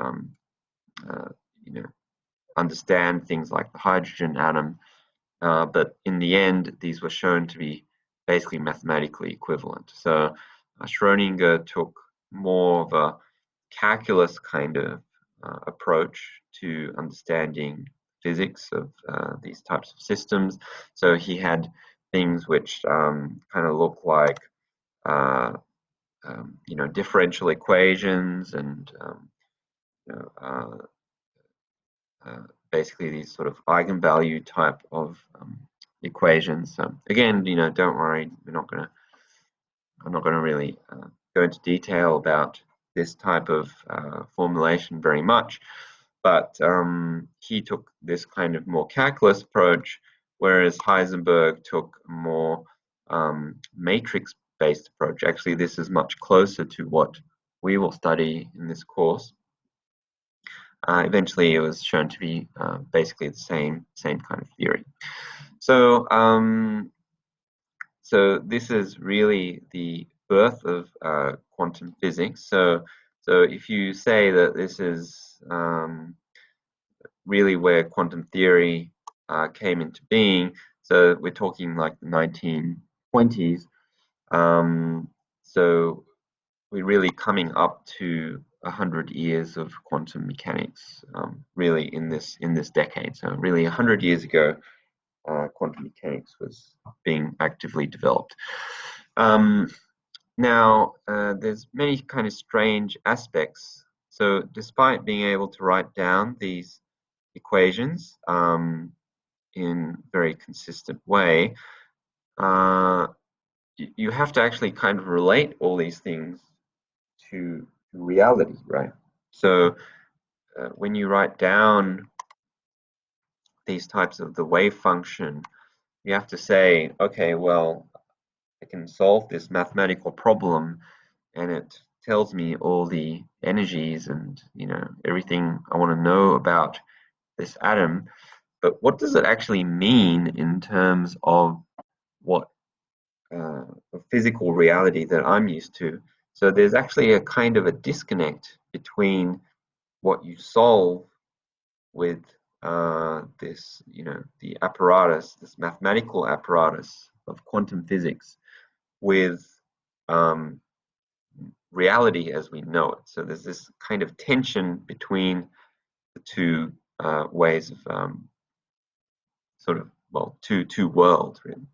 you know understand things like the hydrogen atom. But in the end, these were shown to be basically mathematically equivalent. So Schrödinger took more of a calculus kind of approach to understanding physics of these types of systems. So he had things which kind of look like uh, differential equations and you know, basically these sort of eigenvalue type of equations. So again, don't worry, I'm not gonna really go into detail about this type of formulation very much, but he took this kind of more calculus approach, whereas Heisenberg took a more matrix-based approach. Actually, this is much closer to what we will study in this course. Eventually, it was shown to be basically the same kind of theory. So, so this is really the birth of quantum physics. So if you say that this is really where quantum theory came into being, so we're talking like the 1920s. So we're really coming up to 100 years of quantum mechanics, really in this decade. So really 100 years ago, quantum mechanics was being actively developed. Now, there's many kind of strange aspects. So despite being able to write down these equations in a very consistent way, you have to actually kind of relate all these things to reality, right? So when you write down these types of the wave function, you have to say, okay, well, I can solve this mathematical problem, and it tells me all the energies and everything I want to know about this atom. But what does it actually mean in terms of what physical reality that I'm used to? So there's actually a kind of a disconnect between what you solve with this, the apparatus, this mathematical apparatus of quantum physics, with um, reality as we know it. So there's this kind of tension between the two ways of sort of, well, two worlds, really.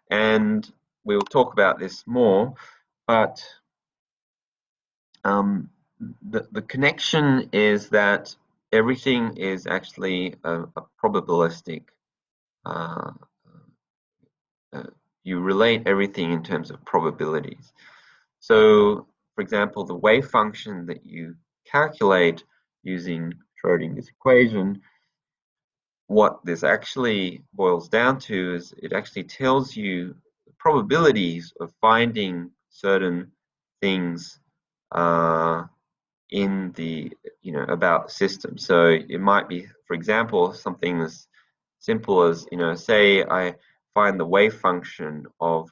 And we'll talk about this more, but the connection is that everything is actually a probabilistic. Uh, you relate everything in terms of probabilities. So, for example, the wave function that you calculate using Schrodinger's equation, what this actually boils down to is it actually tells you the probabilities of finding certain things in the about the system. So it might be, for example, something as simple as say I find the wave function of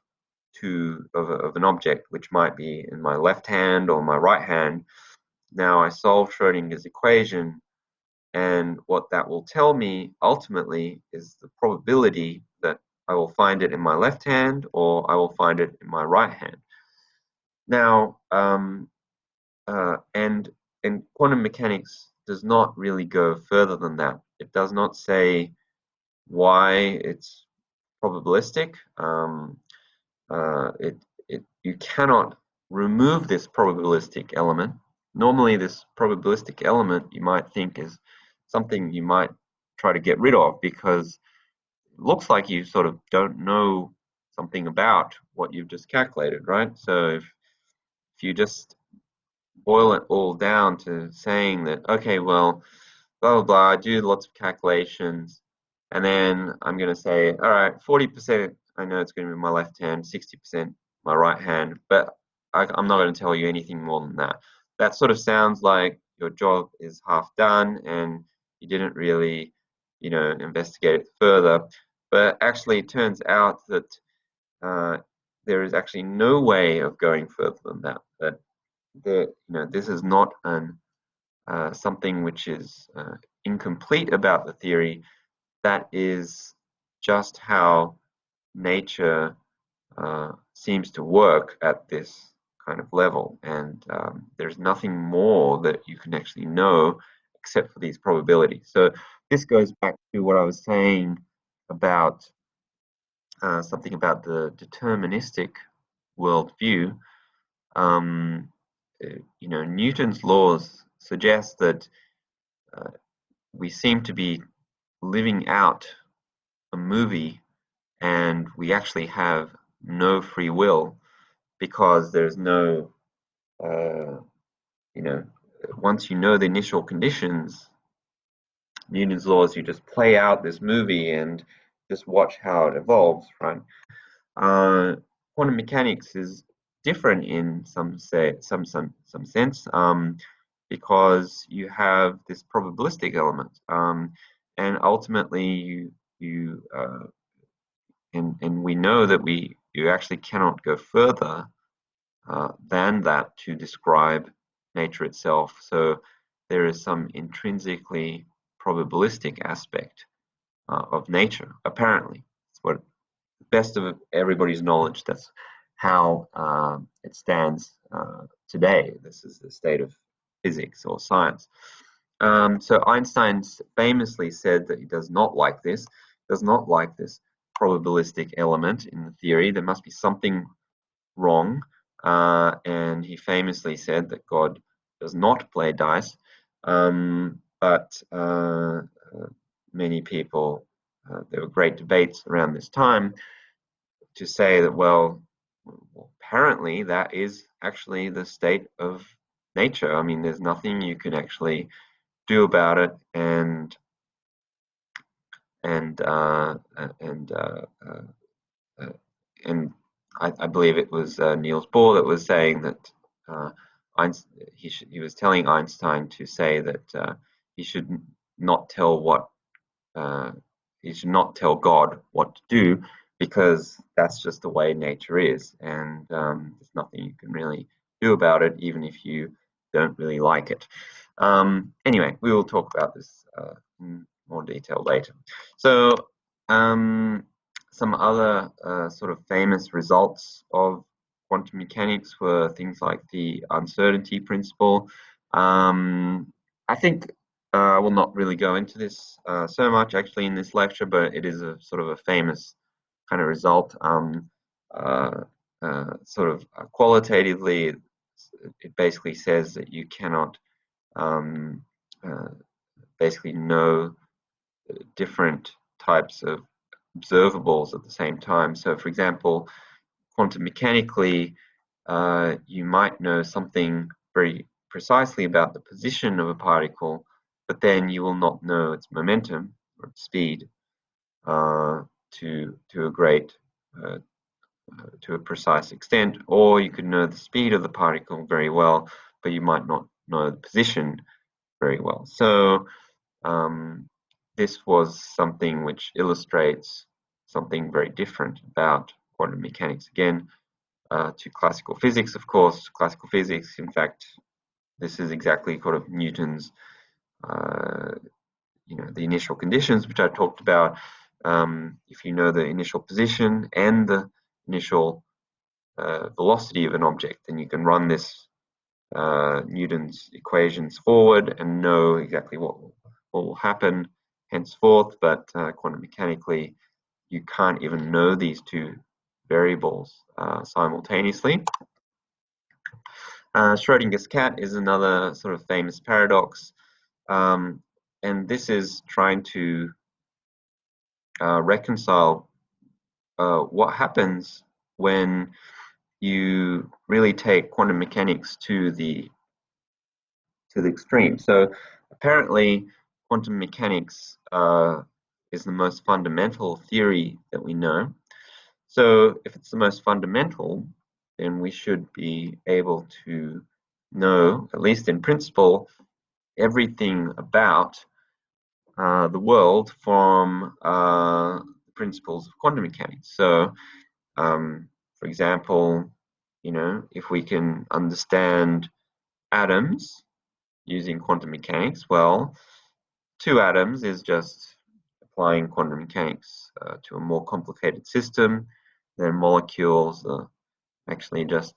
of an object which might be in my left hand or my right hand. Now I solve Schrodinger's equation, and what that will tell me ultimately is the probability that I will find it in my left hand or I will find it in my right hand. Now, and quantum mechanics does not really go further than that. It does not say why it's probabilistic. You cannot remove this probabilistic element. Normally, this probabilistic element you might think is something you might try to get rid of because it looks like you sort of don't know something about what you've just calculated, right? So if you just boil it all down to saying that, okay, well, blah, blah, blah, I do lots of calculations, and then I'm going to say, all right, 40% I know it's going to be my left hand, 60% my right hand, but I'm not going to tell you anything more than that. That sort of sounds like your job is half done and you didn't really, investigate it further. But actually, it turns out that uh, there is actually no way of going further than that. This is not something which is incomplete about the theory. That is just how nature seems to work at this kind of level, and there's nothing more that you can actually know except for these probabilities. So this goes back to what I was saying about something about the deterministic worldview. Um, Newton's laws suggest that uh, we seem to be living out a movie and we actually have no free will because there's no, uh, you know, once you know the initial conditions, Newton's laws, you just play out this movie and just watch how it evolves, right? Uh, Quantum mechanics is different in some sense because you have this probabilistic element, and ultimately and we know that you actually cannot go further than that to describe nature itself. So there is some intrinsically probabilistic aspect of nature. Apparently, it's what best of everybody's knowledge. That's how it stands today. This is the state of physics or science. So Einstein famously said that he does not like this, probabilistic element in the theory. There must be something wrong. And he famously said that God does not play dice. But many people, there were great debates around this time to say that, well, apparently that is actually the state of nature. I mean, there's nothing you can actually do about it, and uh, and uh, uh, uh, and I believe it was Niels Bohr that was saying that he was telling Einstein to say that he should not tell what uh, he should not tell God what to do because that's just the way nature is, and there's nothing you can really do about it, even if you don't really like it. Anyway, we will talk about this in more detail later. So, some other sort of famous results of quantum mechanics were things like the uncertainty principle. I think I will not really go into this so much actually in this lecture, but it is a sort of a famous kind of result. Sort of qualitatively, it basically says that you cannot um, uh, basically know different types of observables at the same time. So, for example, quantum mechanically, you might know something very precisely about the position of a particle, but then you will not know its momentum or its speed to a great uh, to a precise extent, or you could know the speed of the particle very well, but you might not know the position very well. So this was something which illustrates something very different about quantum mechanics. Again, to classical physics, of course. Classical physics, in fact, this is exactly kind of Newton's, the initial conditions, which I talked about. If you know the initial position and the initial velocity of an object, then you can run this Newton's equations forward and know exactly what will happen henceforth. But quantum mechanically, you can't even know these two variables simultaneously. Schrodinger's cat is another sort of famous paradox, and this is trying to reconcile what happens when you really take quantum mechanics to the extreme. So apparently, quantum mechanics is the most fundamental theory that we know. So if it's the most fundamental, then we should be able to know, at least in principle, everything about the world from the principles of quantum mechanics. So, for example, if we can understand atoms using quantum mechanics, well, two atoms is just applying quantum mechanics to a more complicated system. Then molecules are actually just,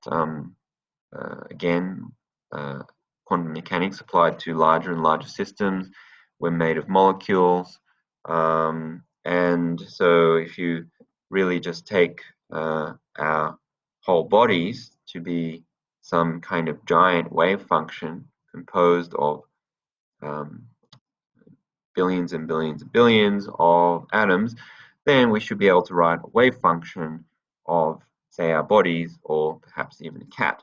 again, uh, quantum mechanics applied to larger and larger systems. We're made of molecules. And so if you really just take our whole bodies to be some kind of giant wave function composed of um, billions and billions and billions of atoms, then we should be able to write a wave function of, say, our bodies, or perhaps even a cat.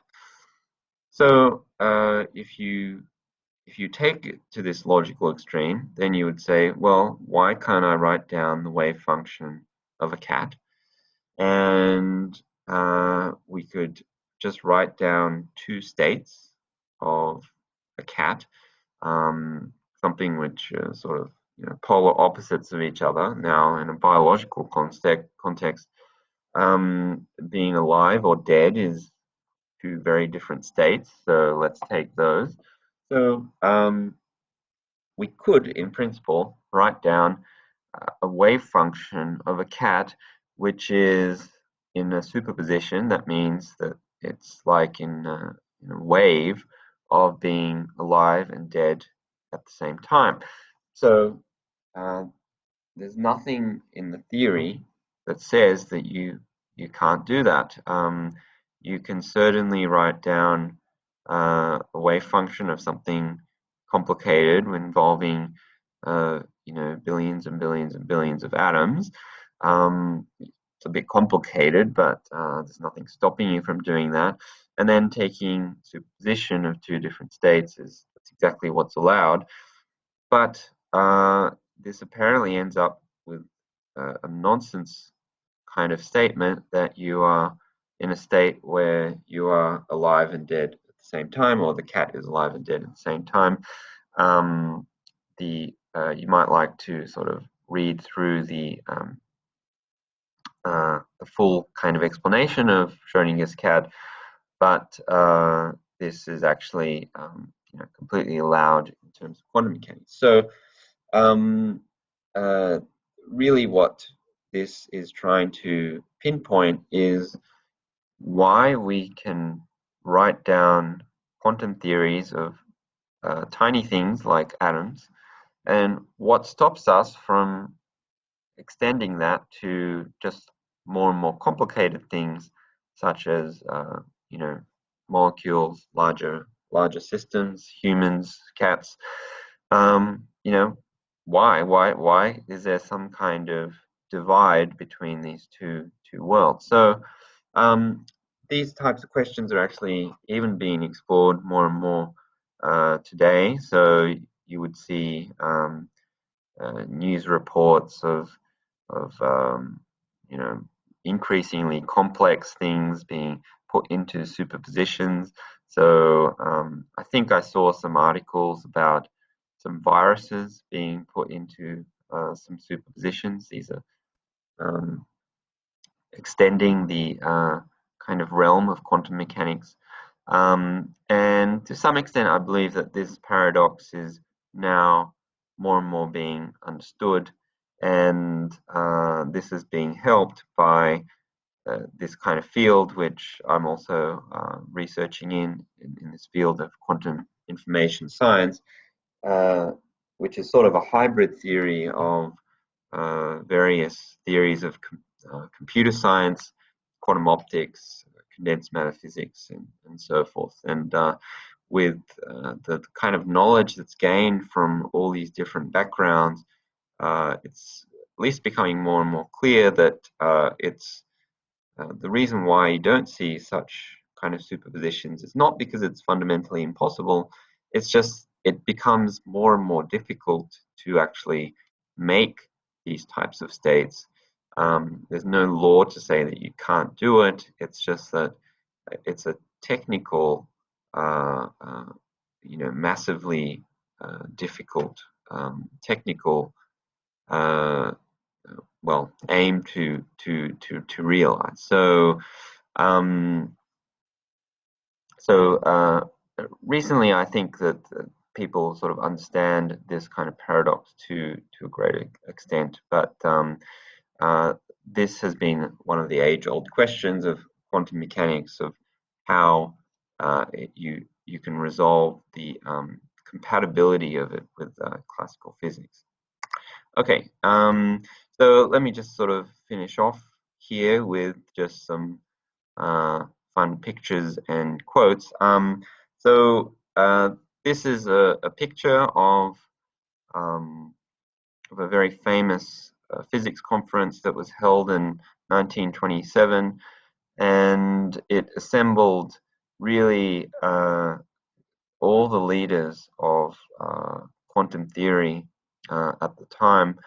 So if you take it to this logical extreme, then you would say, well, why can't I write down the wave function of a cat? And we could just write down two states of a cat, something which is sort of polar opposites of each other. Now, in a biological context, being alive or dead is two very different states. So let's take those. So we could, in principle, write down a wave function of a cat, which is in a superposition. That means that it's like in a wave of being alive and dead at the same time. So uh, there's nothing in the theory that says that you can't do that. You can certainly write down a wave function of something complicated involving billions and billions and billions of atoms. It's a bit complicated, but there's nothing stopping you from doing that. And then taking superposition of two different states that's exactly what's allowed. But this apparently ends up with a nonsense kind of statement that you are in a state where you are alive and dead at the same time, or the cat is alive and dead at the same time. You might like to sort of read through the full kind of explanation of Schrodinger's cat, but this is actually completely allowed in terms of quantum mechanics. So um, uh, really what this is trying to pinpoint is why we can write down quantum theories of tiny things like atoms, and what stops us from extending that to just more and more complicated things, such as molecules, larger systems, humans, cats. Why is there some kind of divide between these two worlds? So these types of questions are actually even being explored more and more today. So you would see news reports of increasingly complex things being put into superpositions. So I think I saw some articles about some viruses being put into some superpositions. These are extending the kind of realm of quantum mechanics. And to some extent, I believe that this paradox is now more and more being understood, and this is being helped by this kind of field, which I'm also researching in this field of quantum information science, which is sort of a hybrid theory of various theories of computer science, quantum optics, condensed matter physics, and so forth. And with the kind of knowledge that's gained from all these different backgrounds, it's at least becoming more and more clear that it's the reason why you don't see such kind of superpositions is not because it's fundamentally impossible. It's just it becomes more and more difficult to actually make these types of states. There's no law to say that you can't do it. It's just that it's a technical, massively difficult technical uh, aim to realize. Um, so recently, I think that people sort of understand this kind of paradox to a greater extent, but this has been one of the age-old questions of quantum mechanics of how you can resolve the compatibility of it with classical physics. Okay, so let me just sort of finish off here with just some fun pictures and quotes. So this is a picture of a very famous physics conference that was held in 1927, and it assembled really all the leaders of quantum theory at the time,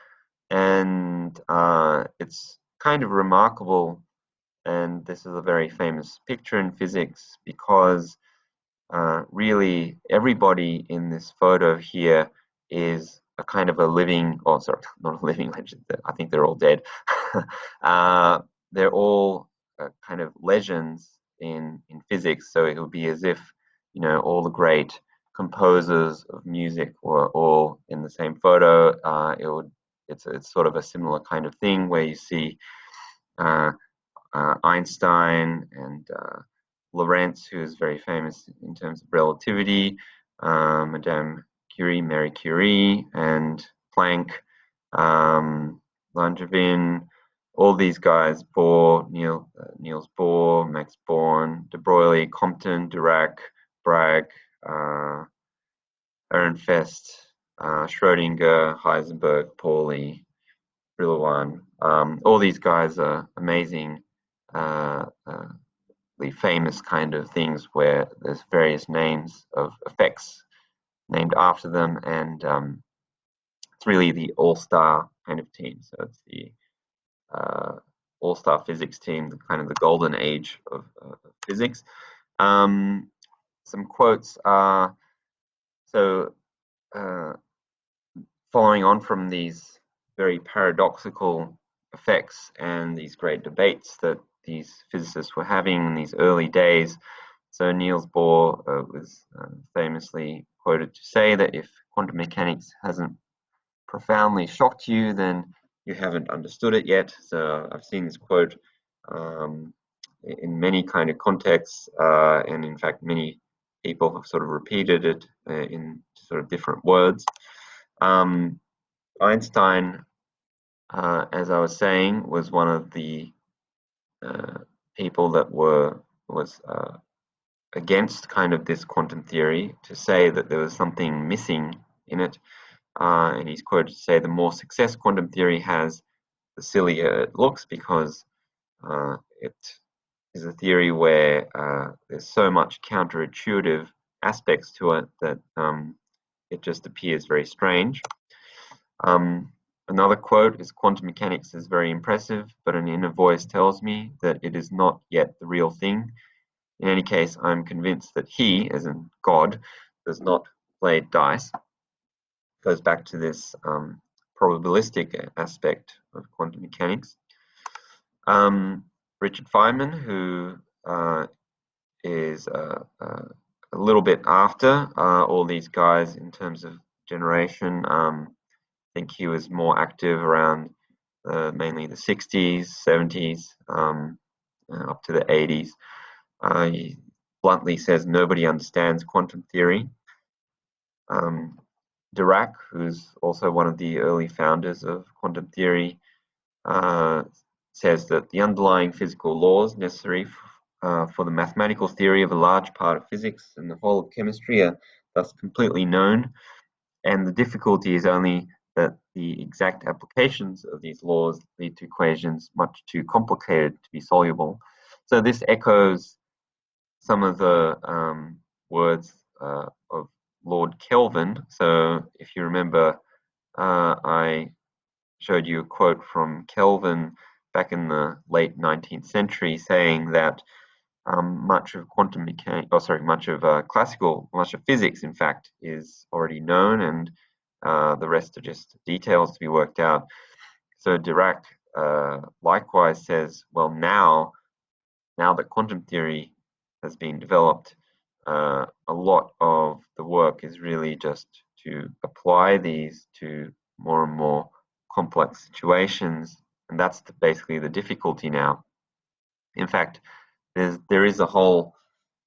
and it's kind of remarkable. And this is a very famous picture in physics because really everybody in this photo here is a kind of a living, oh, sorry, not a living legend. I think they're all dead. uh, they're all kind of legends in physics. So it would be as if, all the great composers of music were all in the same photo. It's sort of a similar kind of thing where you see uh, Einstein and Lorentz, who is very famous in terms of relativity, Madame Curie, Marie Curie, and Planck, Langevin, all these guys, Bohr, Niels Bohr, Max Born, de Broglie, Compton, Dirac, Bragg, Ehrenfest, Schrödinger, Heisenberg, Pauli, Brillouin. All these guys are amazing, the famous kind of things where there's various names of effects named after them, and it's really the all-star kind of team. So it's the all-star physics team, the kind of the golden age of physics. Some quotes are so. Following on from these very paradoxical effects and these great debates that these physicists were having in these early days. So Niels Bohr was famously quoted to say that if quantum mechanics hasn't profoundly shocked you, then you haven't understood it yet. So I've seen this quote in many kind of contexts, and in fact many people have sort of repeated it in sort of different words. Einstein, as I was saying, was one of the people that was against kind of this quantum theory, to say that there was something missing in it. And he's quoted to say, the more success quantum theory has, the sillier it looks, because it is a theory where there's so much counterintuitive aspects to it that it just appears very strange. Another quote is, quantum mechanics is very impressive, but an inner voice tells me that it is not yet the real thing. In any case, I'm convinced that he, as in God, does not play dice. Goes back to this probabilistic aspect of quantum mechanics. Richard Feynman, who is a little bit after all these guys in terms of generation. I think he was more active around mainly the 60s, 70s, up to the 80s. He bluntly says nobody understands quantum theory. Dirac, who's also one of the early founders of quantum theory, says that the underlying physical laws necessary for the mathematical theory of a large part of physics and the whole of chemistry are thus completely known, and the difficulty is only that the exact applications of these laws lead to equations much too complicated to be soluble. So this echoes some of the words of Lord Kelvin. So if you remember, I showed you a quote from Kelvin back in the late 19th century saying that much of quantum mechanics, much of much of physics, in fact, is already known, and the rest are just details to be worked out. So Dirac likewise says, well, now that quantum theory has been developed, a lot of the work is really just to apply these to more and more complex situations, and that's basically the difficulty now. In fact, there is a whole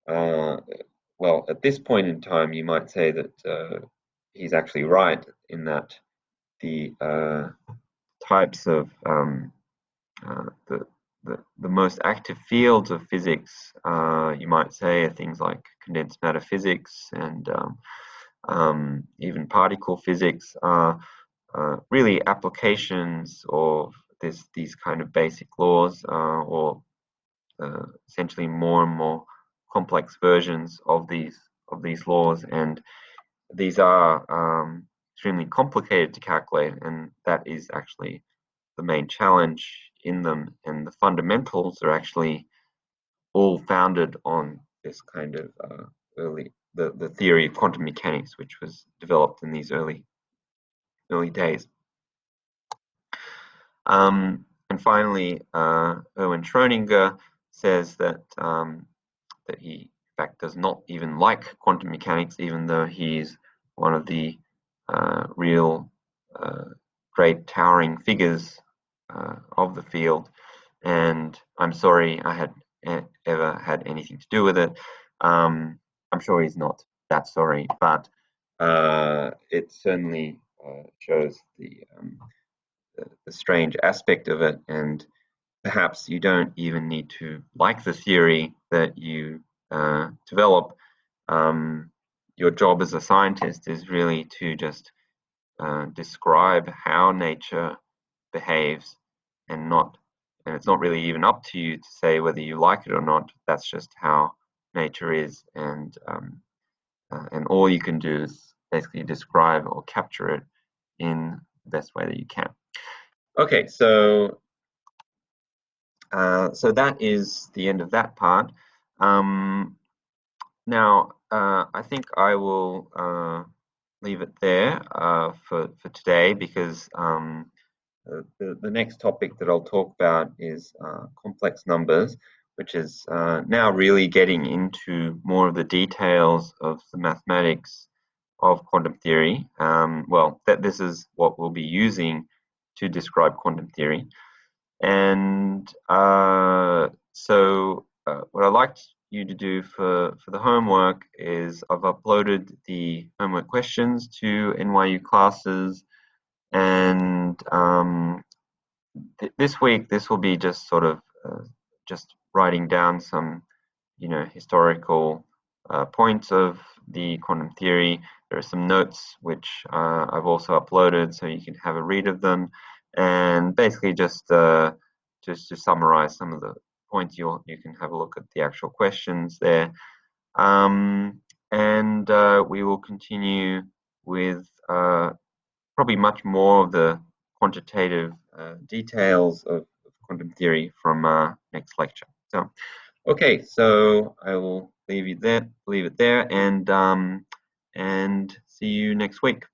well, at this point in time, you might say that he's actually right in that the types of the most active fields of physics, you might say, are things like condensed matter physics and even particle physics are really applications of these kind of basic laws, or essentially more and more complex versions of these laws, and these are extremely complicated to calculate, and that is actually the main challenge in them. And the fundamentals are actually all founded on this kind of the theory of quantum mechanics, which was developed in these early days. And finally, Erwin Schrödinger says that that he, in fact, does not even like quantum mechanics, even though he's one of the real great towering figures of the field. And I'm sorry I had ever had anything to do with it. I'm sure he's not that sorry, but it certainly shows the strange aspect of it, and perhaps you don't even need to like the theory that you develop. Your job as a scientist is really to just describe how nature behaves, and it's not really even up to you to say whether you like it or not. That's just how nature is, and all you can do is basically describe or capture it in the best way that you can. Okay, so that is the end of that part. Now, I think I will leave it there for today, because the next topic that I'll talk about is complex numbers, which is now really getting into more of the details of the mathematics of quantum theory. Well, this is what we'll be using to describe quantum theory. And so what I'd like you to do for the homework is I've uploaded the homework questions to NYU classes, and this week this will be just sort of just writing down some historical points of the quantum theory. There are some notes which I've also uploaded, so you can have a read of them, and basically just to summarize some of the points, you can have a look at the actual questions there, and we will continue with probably much more of the quantitative details of quantum theory from next lecture. So, okay, so I will leave it there, and see you next week.